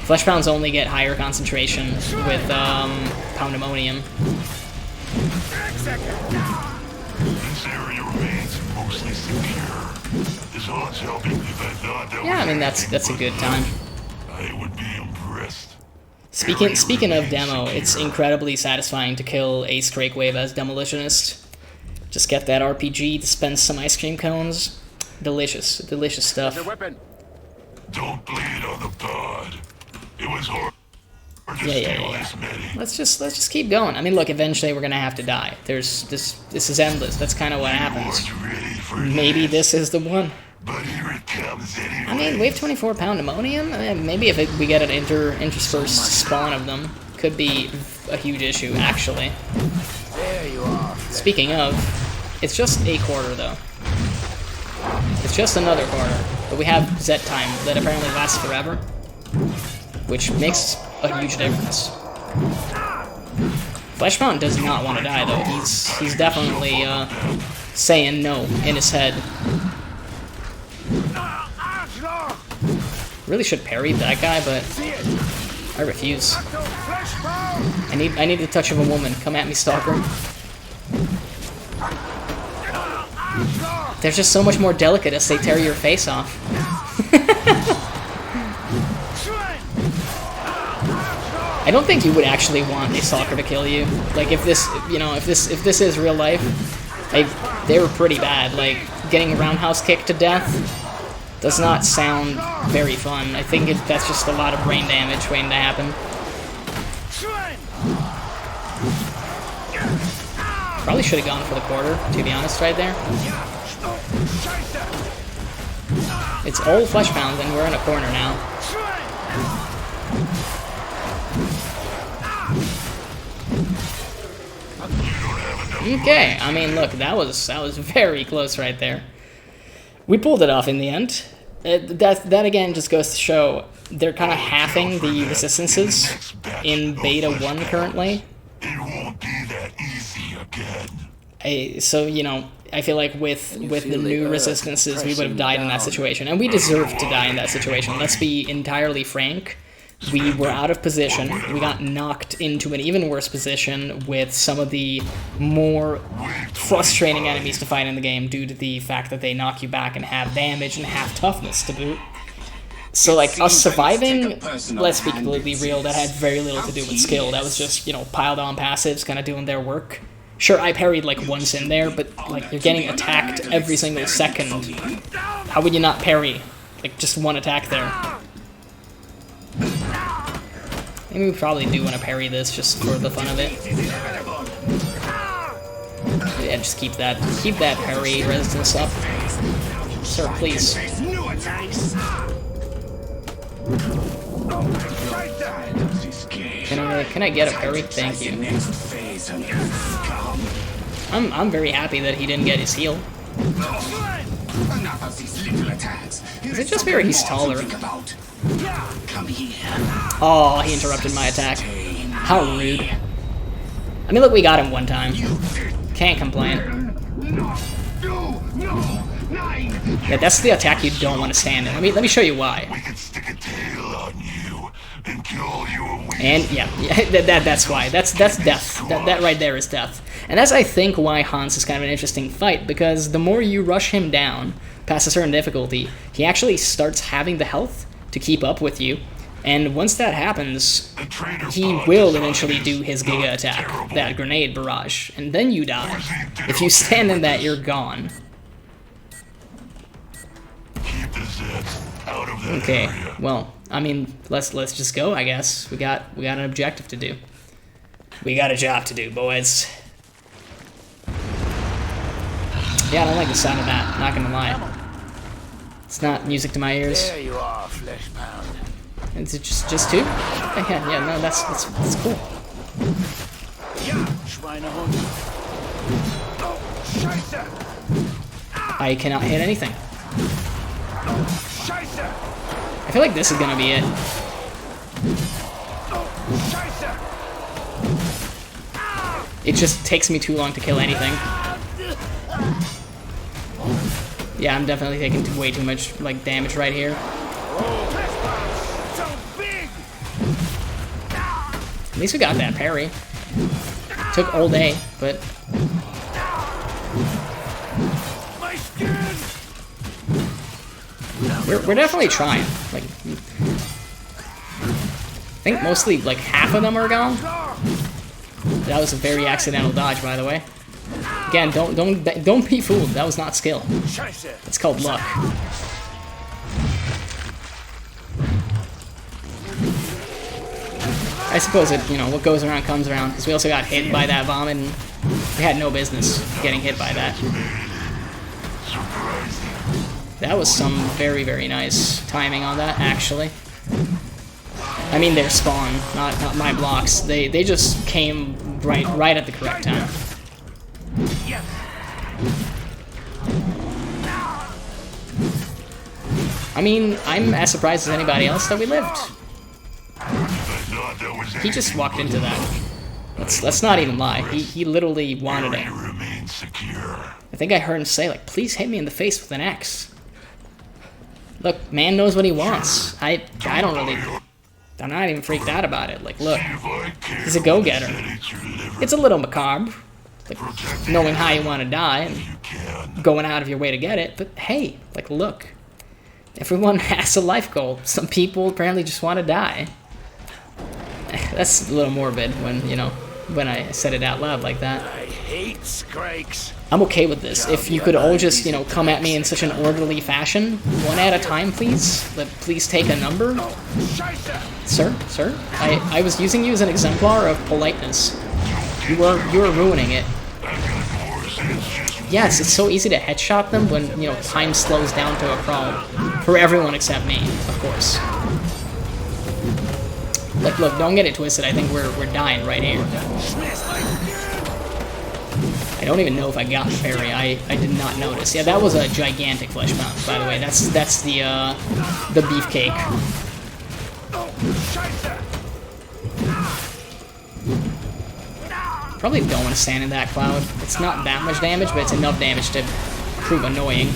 Flesh Pounds only get higher concentration with, Poundemonium. This area remains mostly secure. His heart's helping. If I thought that Yeah, I was mean that's anything a good but time. I would be impressed. Speaking of demo, it's incredibly satisfying to kill Ace Crakewave as Demolitionist. Just get that RPG, dispense some ice cream cones. Delicious, delicious stuff. The weapon. Don't bleed on the pod. It was hard to Yeah. steal this many. Let's just keep going. I mean, look, eventually we're gonna have to die. This is endless. That's kind of what happens. Weren't ready for Maybe this is the one. but here it comes anyway. I mean, we have 24-pound ammonium. Maybe if we get an interspersed spawn of them, could be a huge issue. Actually, There you are. speaking of, it's just a quarter though. It's just another quarter, but we have Z time that apparently lasts forever, which makes a huge difference. Fleshpound does not want to die though. He's definitely saying no in his head. Really should parry that guy, but I refuse. I need the touch of a woman. Come at me, stalker. They're just so much more delicate as they tear your face off. I don't think you would actually want a stalker to kill you. Like if this, if this is real life, they were pretty bad. Like getting roundhouse kicked to death does not sound very fun. I think that's just a lot of brain damage waiting to happen. Probably should have gone for the quarter, to be honest, right there. It's all flesh pounds, and we're in a corner now. Okay, I mean, look, that was very close right there. We pulled it off in the end. That again just goes to show they're kind of halving the resistances in beta 1 currently. It won't be that easy again. So, I feel like with the new resistances, we would have died in that situation. And we deserved to die in that situation. Let's be entirely frank. We were out of position. We got knocked into an even worse position with some of the more frustrating enemies to fight in the game due to the fact that they knock you back and have damage and have toughness to boot. So, like, us surviving, let's be completely real, that had very little to do with skill. That was just, piled on passives kind of doing their work. Sure, I parried, like, once in there, but, like, you're getting attacked every single second. How would you not parry? Like, just one attack there. Maybe we probably do want to parry this just for the fun of it. Yeah, just keep that parry resistance up. Sir, please. Can I get a parry? Thank you. I'm very happy that he didn't get his heal. Is it just where he's taller? Oh, he interrupted my attack. How rude. I mean, look, we got him one time. Can't complain. Yeah, that's the attack you don't want to stand in. Let me show you why. We can stick a tail on you and kill you away. And yeah, that's why. That's death. That right there is death. And that's, I think, why Hans is kind of an interesting fight, because the more you rush him down past a certain difficulty, he actually starts having the health to keep up with you. And once that happens, he will eventually do his Giga attack, that grenade barrage, and then you die. If you stand in that, you're gone. Keep the Zeds out of that Okay, area. well, I mean, let's just go, I guess. We got an objective to do. We got a job to do, boys. Yeah, I don't like the sound of that, not gonna lie. It's not music to my ears. There you are, flesh pound. Is it just two? Yeah, no, that's cool. Schweinehund. Oh, Scheiße! I cannot hit anything. Scheiße! I feel like this is gonna be it. Oh, Scheiße! It just takes me too long to kill anything. Yeah, I'm definitely taking way too much damage right here. So big! At least we got that parry. Took all day, but We're definitely trying. Like, I think mostly like half of them are gone. That was a very accidental dodge, by the way. Again, don't be fooled. That was not skill. It's called luck. I suppose it, you know, what goes around comes around, because we also got hit by that vomit, and we had no business getting hit by that. That was some very, very nice timing on that, actually. I mean their spawn, not my blocks. They just came right at the correct time. I mean, I'm as surprised as anybody else that we lived. He just walked into that. Let's not even lie. He literally wanted it. I think I heard him say, like, please hit me in the face with an axe. Look, man knows what he wants. I don't really... I'm not even freaked out about it. Like, look, he's a go-getter. It's a little macabre, like, knowing how you want to die and going out of your way to get it, but hey, like, look. Everyone has a life goal. Some people apparently just want to die. That's a little morbid when, you know, when I said it out loud like that. I hate Scrakes. I'm okay with this. If you could all just, you know, come at me in such an orderly fashion, one at a time, please. Please take a number. Sir? I was using you as an exemplar of politeness. You are ruining it. Yes, it's so easy to headshot them when, you know, time slows down to a crawl. For everyone except me, of course. Look, don't get it twisted. I think we're dying right here. I don't even know if I got the parry. I did not notice. Yeah, that was a gigantic flesh pound, by the way. That's the beefcake. Probably don't want to stand in that cloud. It's not that much damage, but it's enough damage to prove annoying.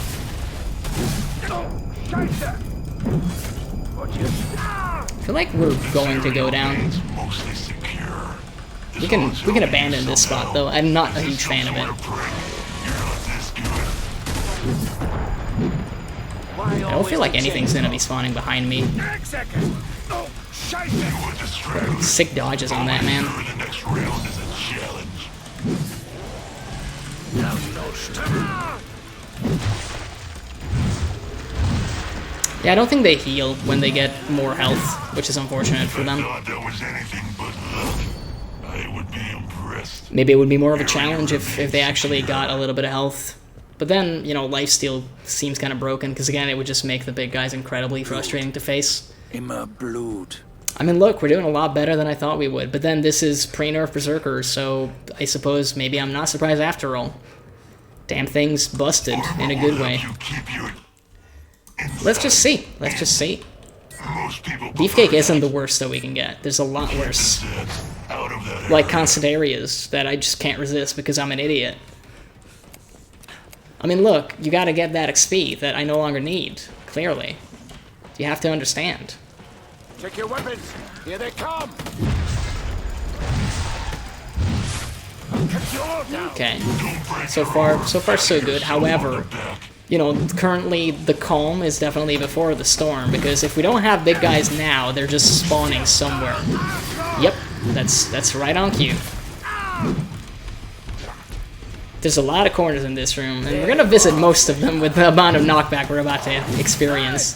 I feel like we're going to go down. We can abandon this spot though. I'm not a huge fan of it. I don't feel like anything's gonna be spawning behind me. Sick dodges on that, man. Yeah, I don't think they heal when they get more health, which is unfortunate for them. Maybe it would be more of a challenge if they actually got a little bit of health. But then, you know, lifesteal seems kind of broken, because again, it would just make the big guys incredibly frustrating to face. I mean, look, we're doing a lot better than I thought we would, but then this is pre-nerf Berserker, so I suppose maybe I'm not surprised after all. Damn thing's busted in a good way. Let's just see. Let's just see. Beefcake isn't the worst that we can get. There's a lot worse. Like Considerias that I just can't resist because I'm an idiot. I mean, look, you gotta get that XP that I no longer need, clearly. You have to understand. Check your weapons. Here they come. Okay. So far so good. However, you know, currently the calm is definitely before the storm, because if we don't have big guys now, they're just spawning somewhere. Yep, that's right on cue. There's a lot of corners in this room, and we're gonna visit most of them with the amount of knockback we're about to experience.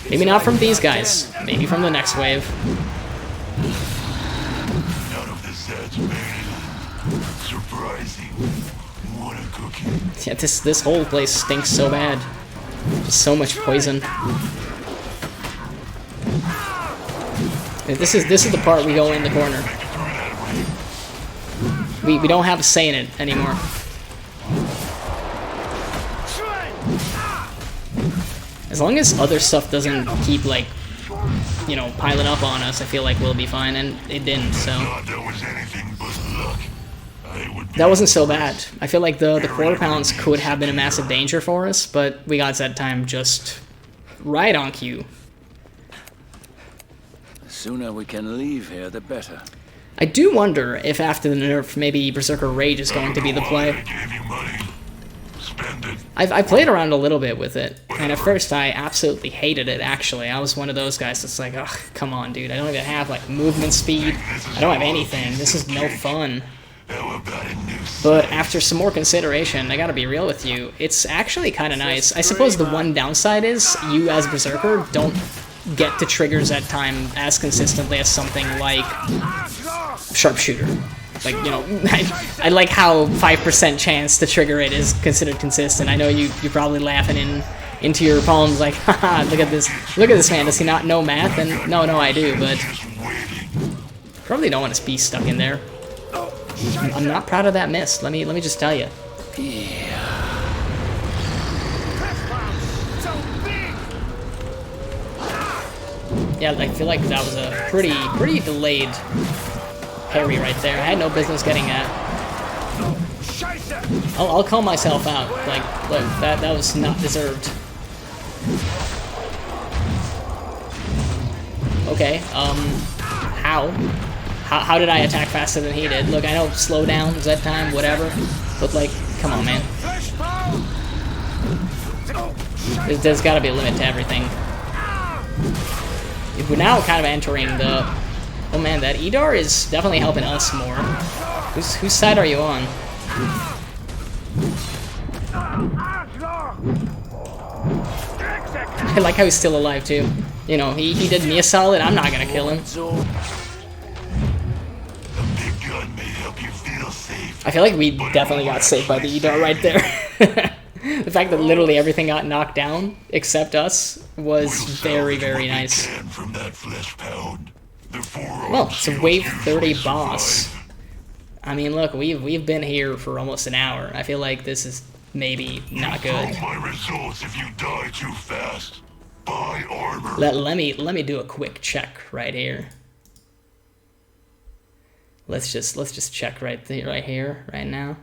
Maybe not from these guys, maybe from the next wave. Yeah, this whole place stinks so bad. Just so much poison. This is the part we go in the corner. We don't have a say in it anymore. As long as other stuff doesn't keep, like, you know, piling up on us, I feel like we'll be fine, and it didn't, so... That wasn't so bad. I feel like the quarter pounds could have been a massive danger for us, but we got that time just right on cue. The sooner we can leave here, the better. I do wonder if after the nerf, maybe Berserker Rage is going to be the play. wounded. I played around a little bit with it, and at first I absolutely hated it, actually. I was one of those guys that's like, ugh, come on, dude. I don't even have, like, movement speed. I don't have anything. This is no fun. How about a new But after some more consideration, I gotta be real with you, it's actually kind of nice. I suppose the one downside is, you as Berserker don't get to triggers at time as consistently as something like Sharpshooter. Like, you know, I like how 5% chance to trigger it is considered consistent. I know you're probably laughing into your palms like, haha, look at this man, does he not know math? And no, I do, but probably don't want to be stuck in there. I'm not proud of that miss, let me just tell you. Yeah, I feel like that was a pretty delayed parry right there. I had no business getting that. I'll call myself out. Like, look, that was not deserved. Okay, how did I attack faster than he did? Look, I know slow down, is that time, whatever. But like, come on, man. There's gotta be a limit to everything. We're now kind of entering the... Oh man, that Edar is definitely helping us more. Whose side are you on? I like how he's still alive too. You know, he did me a solid, I'm not gonna kill him. I feel like we definitely got saved by the Edar right there. The fact that literally everything got knocked down, except us, was very, very nice. Well, it's a wave 30 boss. I mean, look, we've been here for almost an hour. I feel like this is maybe not good. My results if you die too fast. Buy armor. Let me do a quick check right here. Let's just check right here, right now.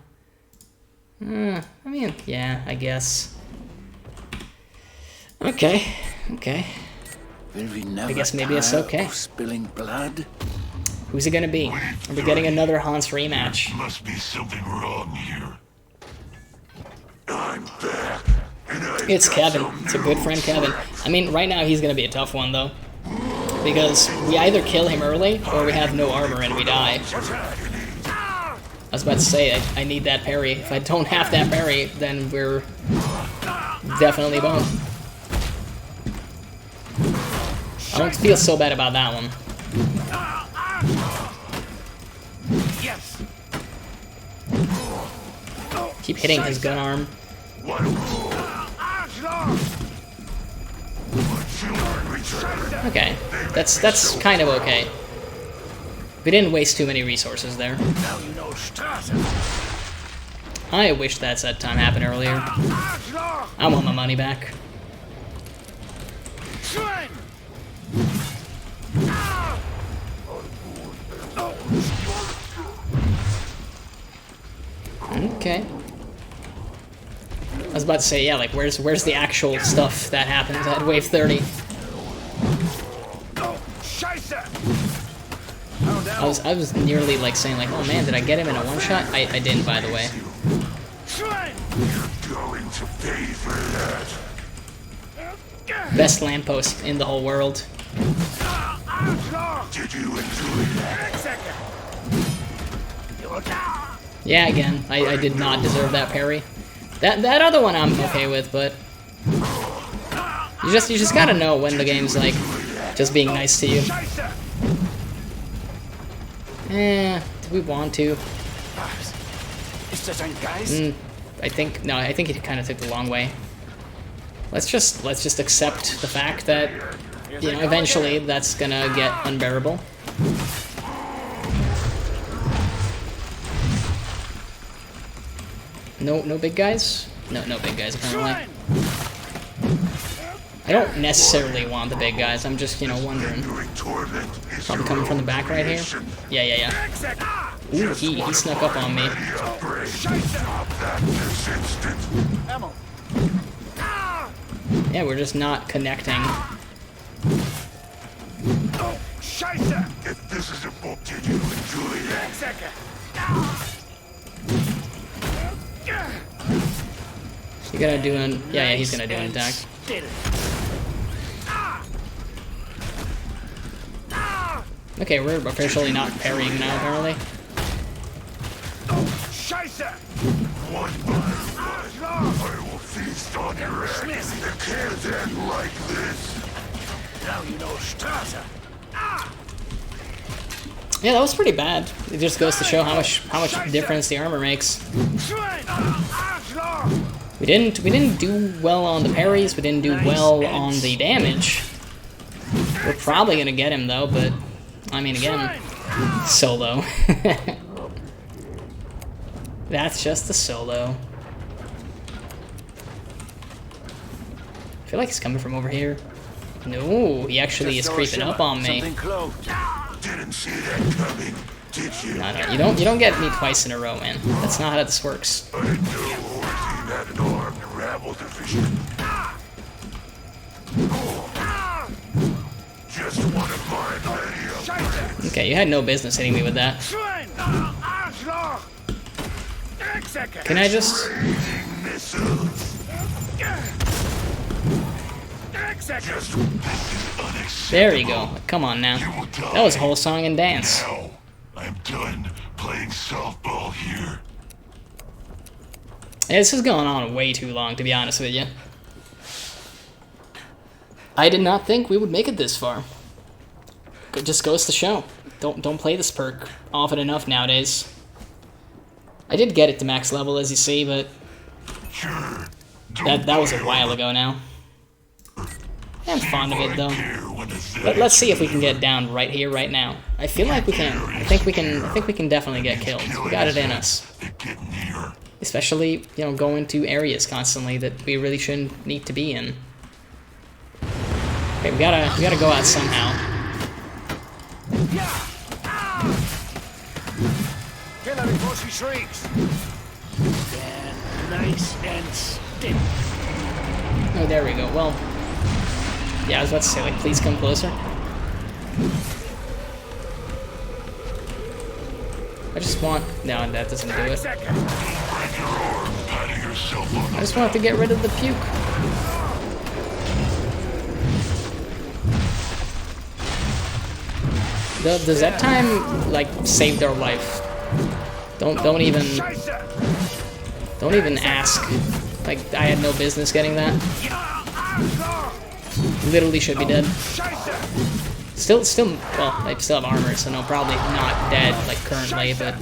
I mean, yeah, I guess. Okay. I guess maybe it's okay. Spilling blood. Who's it gonna be? Are we getting another Hans rematch? Must be something wrong here. I'm back. It's Kevin. It's a good friend, Kevin. I mean, right now he's gonna be a tough one though, because we either kill him early or we have no armor and we die. I was about to say, I need that parry. If I don't have that parry, then we're definitely boned. I don't feel so bad about that one. Keep hitting his gun arm. Okay, that's kind of okay. We didn't waste too many resources there. I wish that set time happened earlier. I want my money back. Okay. I was about to say, yeah, like, where's the actual stuff that happens at wave 30? I was nearly like saying like, oh man, did I get him in a one shot? I didn't, by the way. Best lamppost in the whole world. Yeah, again, I did not deserve that parry. That other one I'm okay with, but you just gotta know when the game's like just being nice to you. Do we want to? I think it kind of took the long way. Let's just accept the fact that, you know, eventually that's gonna get unbearable. No big guys? No big guys apparently. I don't necessarily want the big guys, I'm just, you know, wondering. Probably coming from the back right here? Yeah. Ooh, he snuck up on me. Yeah, we're just not connecting. If this is a book, did you enjoy it? You gonna do an... Yeah, he's gonna do an attack. Okay, we're officially not parrying now, apparently. One by one, I will feast on your eggs. It can't end like this. Now you know starter. Yeah, that was pretty bad. It just goes to show how much difference the armor makes. We didn't do well on the parries. We didn't do well on the damage. We're probably gonna get him though, but I mean again, solo. That's just a solo. I feel like he's coming from over here. No, he actually is creeping up on me. Didn't see that coming, did you? No, you don't get me twice in a row, man. That's not how this works. I knew Ortine had an armed rabble division. Just one of mine, lady. Okay, you had no business hitting me with that. Can I just... There you go. Come on now. That was a whole song and dance. Now, I'm done playing softball here. Yeah, this is going on way too long, to be honest with you. I did not think we would make it this far. It just goes to show. Don't play this perk often enough nowadays. I did get it to max level, as you see, but Sure. that was a while ago now. I'm fond of it though. Let's see if we can get down right here, right now. I feel like we can. I think we can definitely get killed. We got it in us. Especially, you know, going to areas constantly that we really shouldn't need to be in. Okay, we gotta go out somehow. Kill her before she shrieks. Yeah, nice and stiff. Oh, there we go. Well, yeah, I was about to say, like, please come closer. I just want... No, that doesn't do it. I just want to get rid of the puke. The Zep time, like, saved our life. Don't even ask. Like, I had no business getting that. Literally should be dead. Still, well, I still have armor, so no, probably not dead, like, currently, but...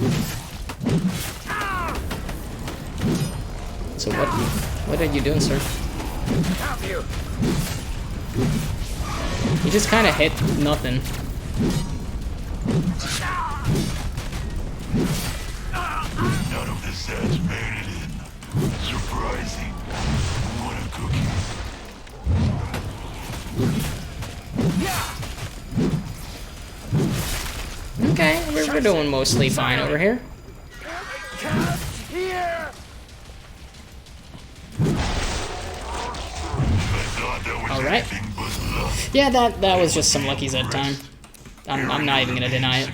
So what are you doing, sir? You just kind of hit nothing. None of the sets made it in. Surprising. What a cookie. Okay, we're doing mostly fine over here. Alright. Yeah, that was just some lucky Zed time. I'm not even gonna deny it.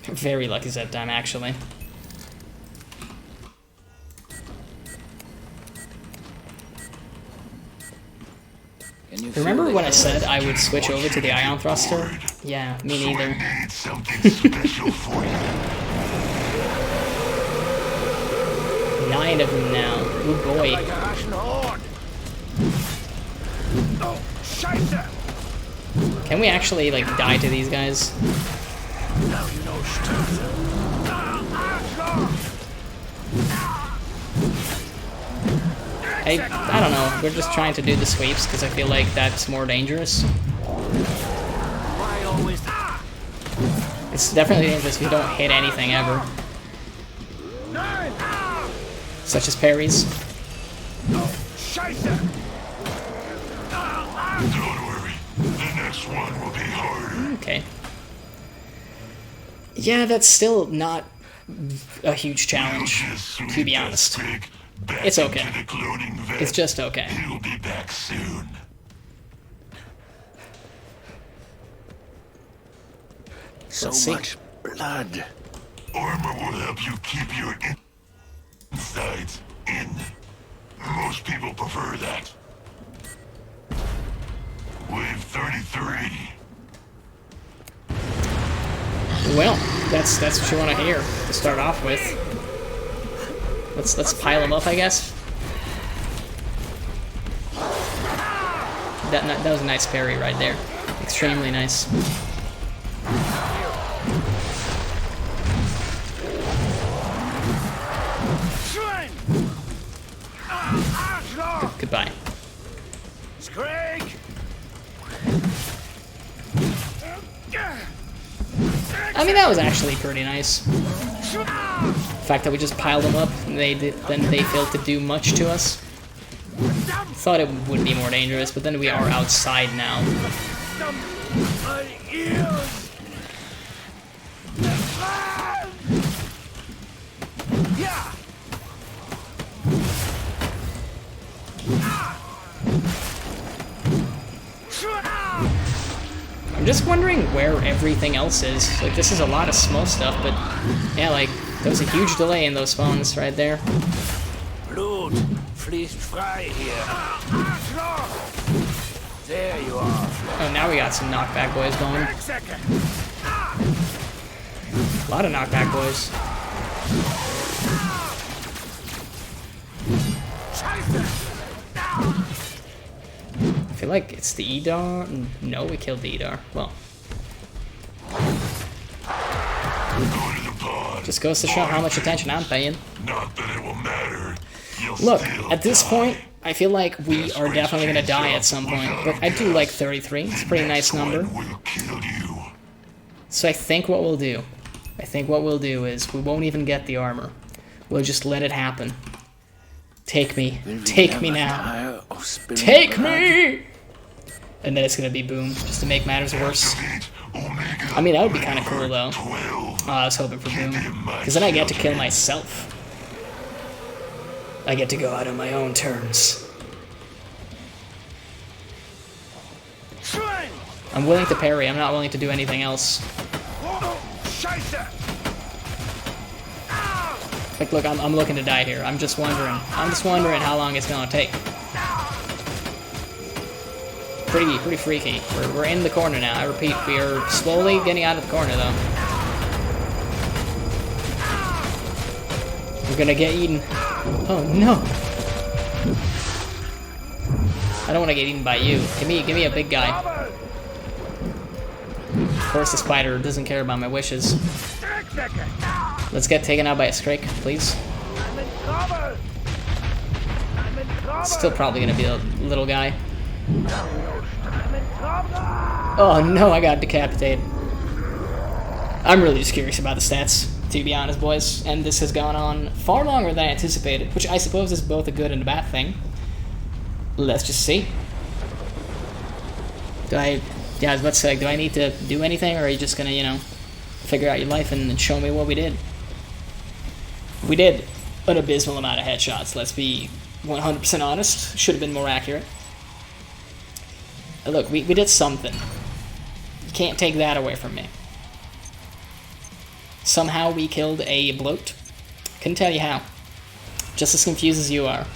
Very lucky Zed time, actually. Remember when I said I would switch over to the ion thruster? Yeah, me neither. 9 of them now. Oh boy. Can we actually, like, die to these guys? I don't know. We're just trying to do the sweeps because I feel like that's more dangerous. It's definitely dangerous if you don't hit anything ever. Such as parries. Don't worry. The next one will be harder. Okay. Yeah, that's still not a huge challenge, to be honest. It's okay. It's just okay. He'll be back soon. So Let's see. much blood. Armor will help you keep your insides in. Most people prefer that. Wave 33. Well, that's what you want to hear to start off with. Let's pile them up, I guess. That was a nice parry right there. Extremely nice. Goodbye. I mean, that was actually pretty nice. The fact that we just piled them up and then they failed to do much to us. Thought it would be more dangerous, but then we are outside now. I'm just wondering where everything else is. Like, this is a lot of small stuff, but yeah, like, there was a huge delay in those spawns right there. Blut fließt frei here. There you are. Oh, now we got some knockback boys going. A lot of knockback boys. I feel like it's the Edar. No, we killed the Edar. Well. Just goes to show how much attention I'm paying. Not that it will matter. Look, at this point, I feel like we are definitely going to die at some point. But I do like 33. It's a pretty nice number. So I think what we'll do is we won't even get the armor. We'll just let it happen. Take me. Take me now. Take me! And then it's going to be boom, just to make matters worse. I mean, that would be kind of cool, though. Oh, I was hoping for boom. Because then I get to kill myself. I get to go out on my own terms. I'm willing to parry. I'm not willing to do anything else. Like, look, I'm looking to die here. I'm just wondering how long it's gonna take. Pretty freaky. We're in the corner now. I repeat, we are slowly getting out of the corner, though. We're gonna get eaten. Oh no! I don't want to get eaten by you. Give me a big guy. Of course, the spider doesn't care about my wishes. Let's get taken out by a Scrake, please. Still probably gonna be a little guy. Oh no, I got decapitated. I'm really just curious about the stats, to be honest, boys. And this has gone on far longer than I anticipated, which I suppose is both a good and a bad thing. Let's just see. I was about to say, do I need to do anything, or are you just gonna, you know, figure out your life and show me what we did? We did an abysmal amount of headshots, let's be 100% honest. Should have been more accurate. Look, we did something. You can't take that away from me. Somehow we killed a bloat. Couldn't tell you how. Just as confused as you are.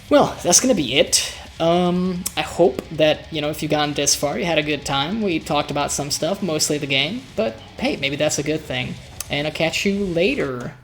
Well, that's gonna be it. I hope that, you know, if you've gotten this far, you had a good time. We talked about some stuff, mostly the game, but hey, maybe that's a good thing. And I'll catch you later.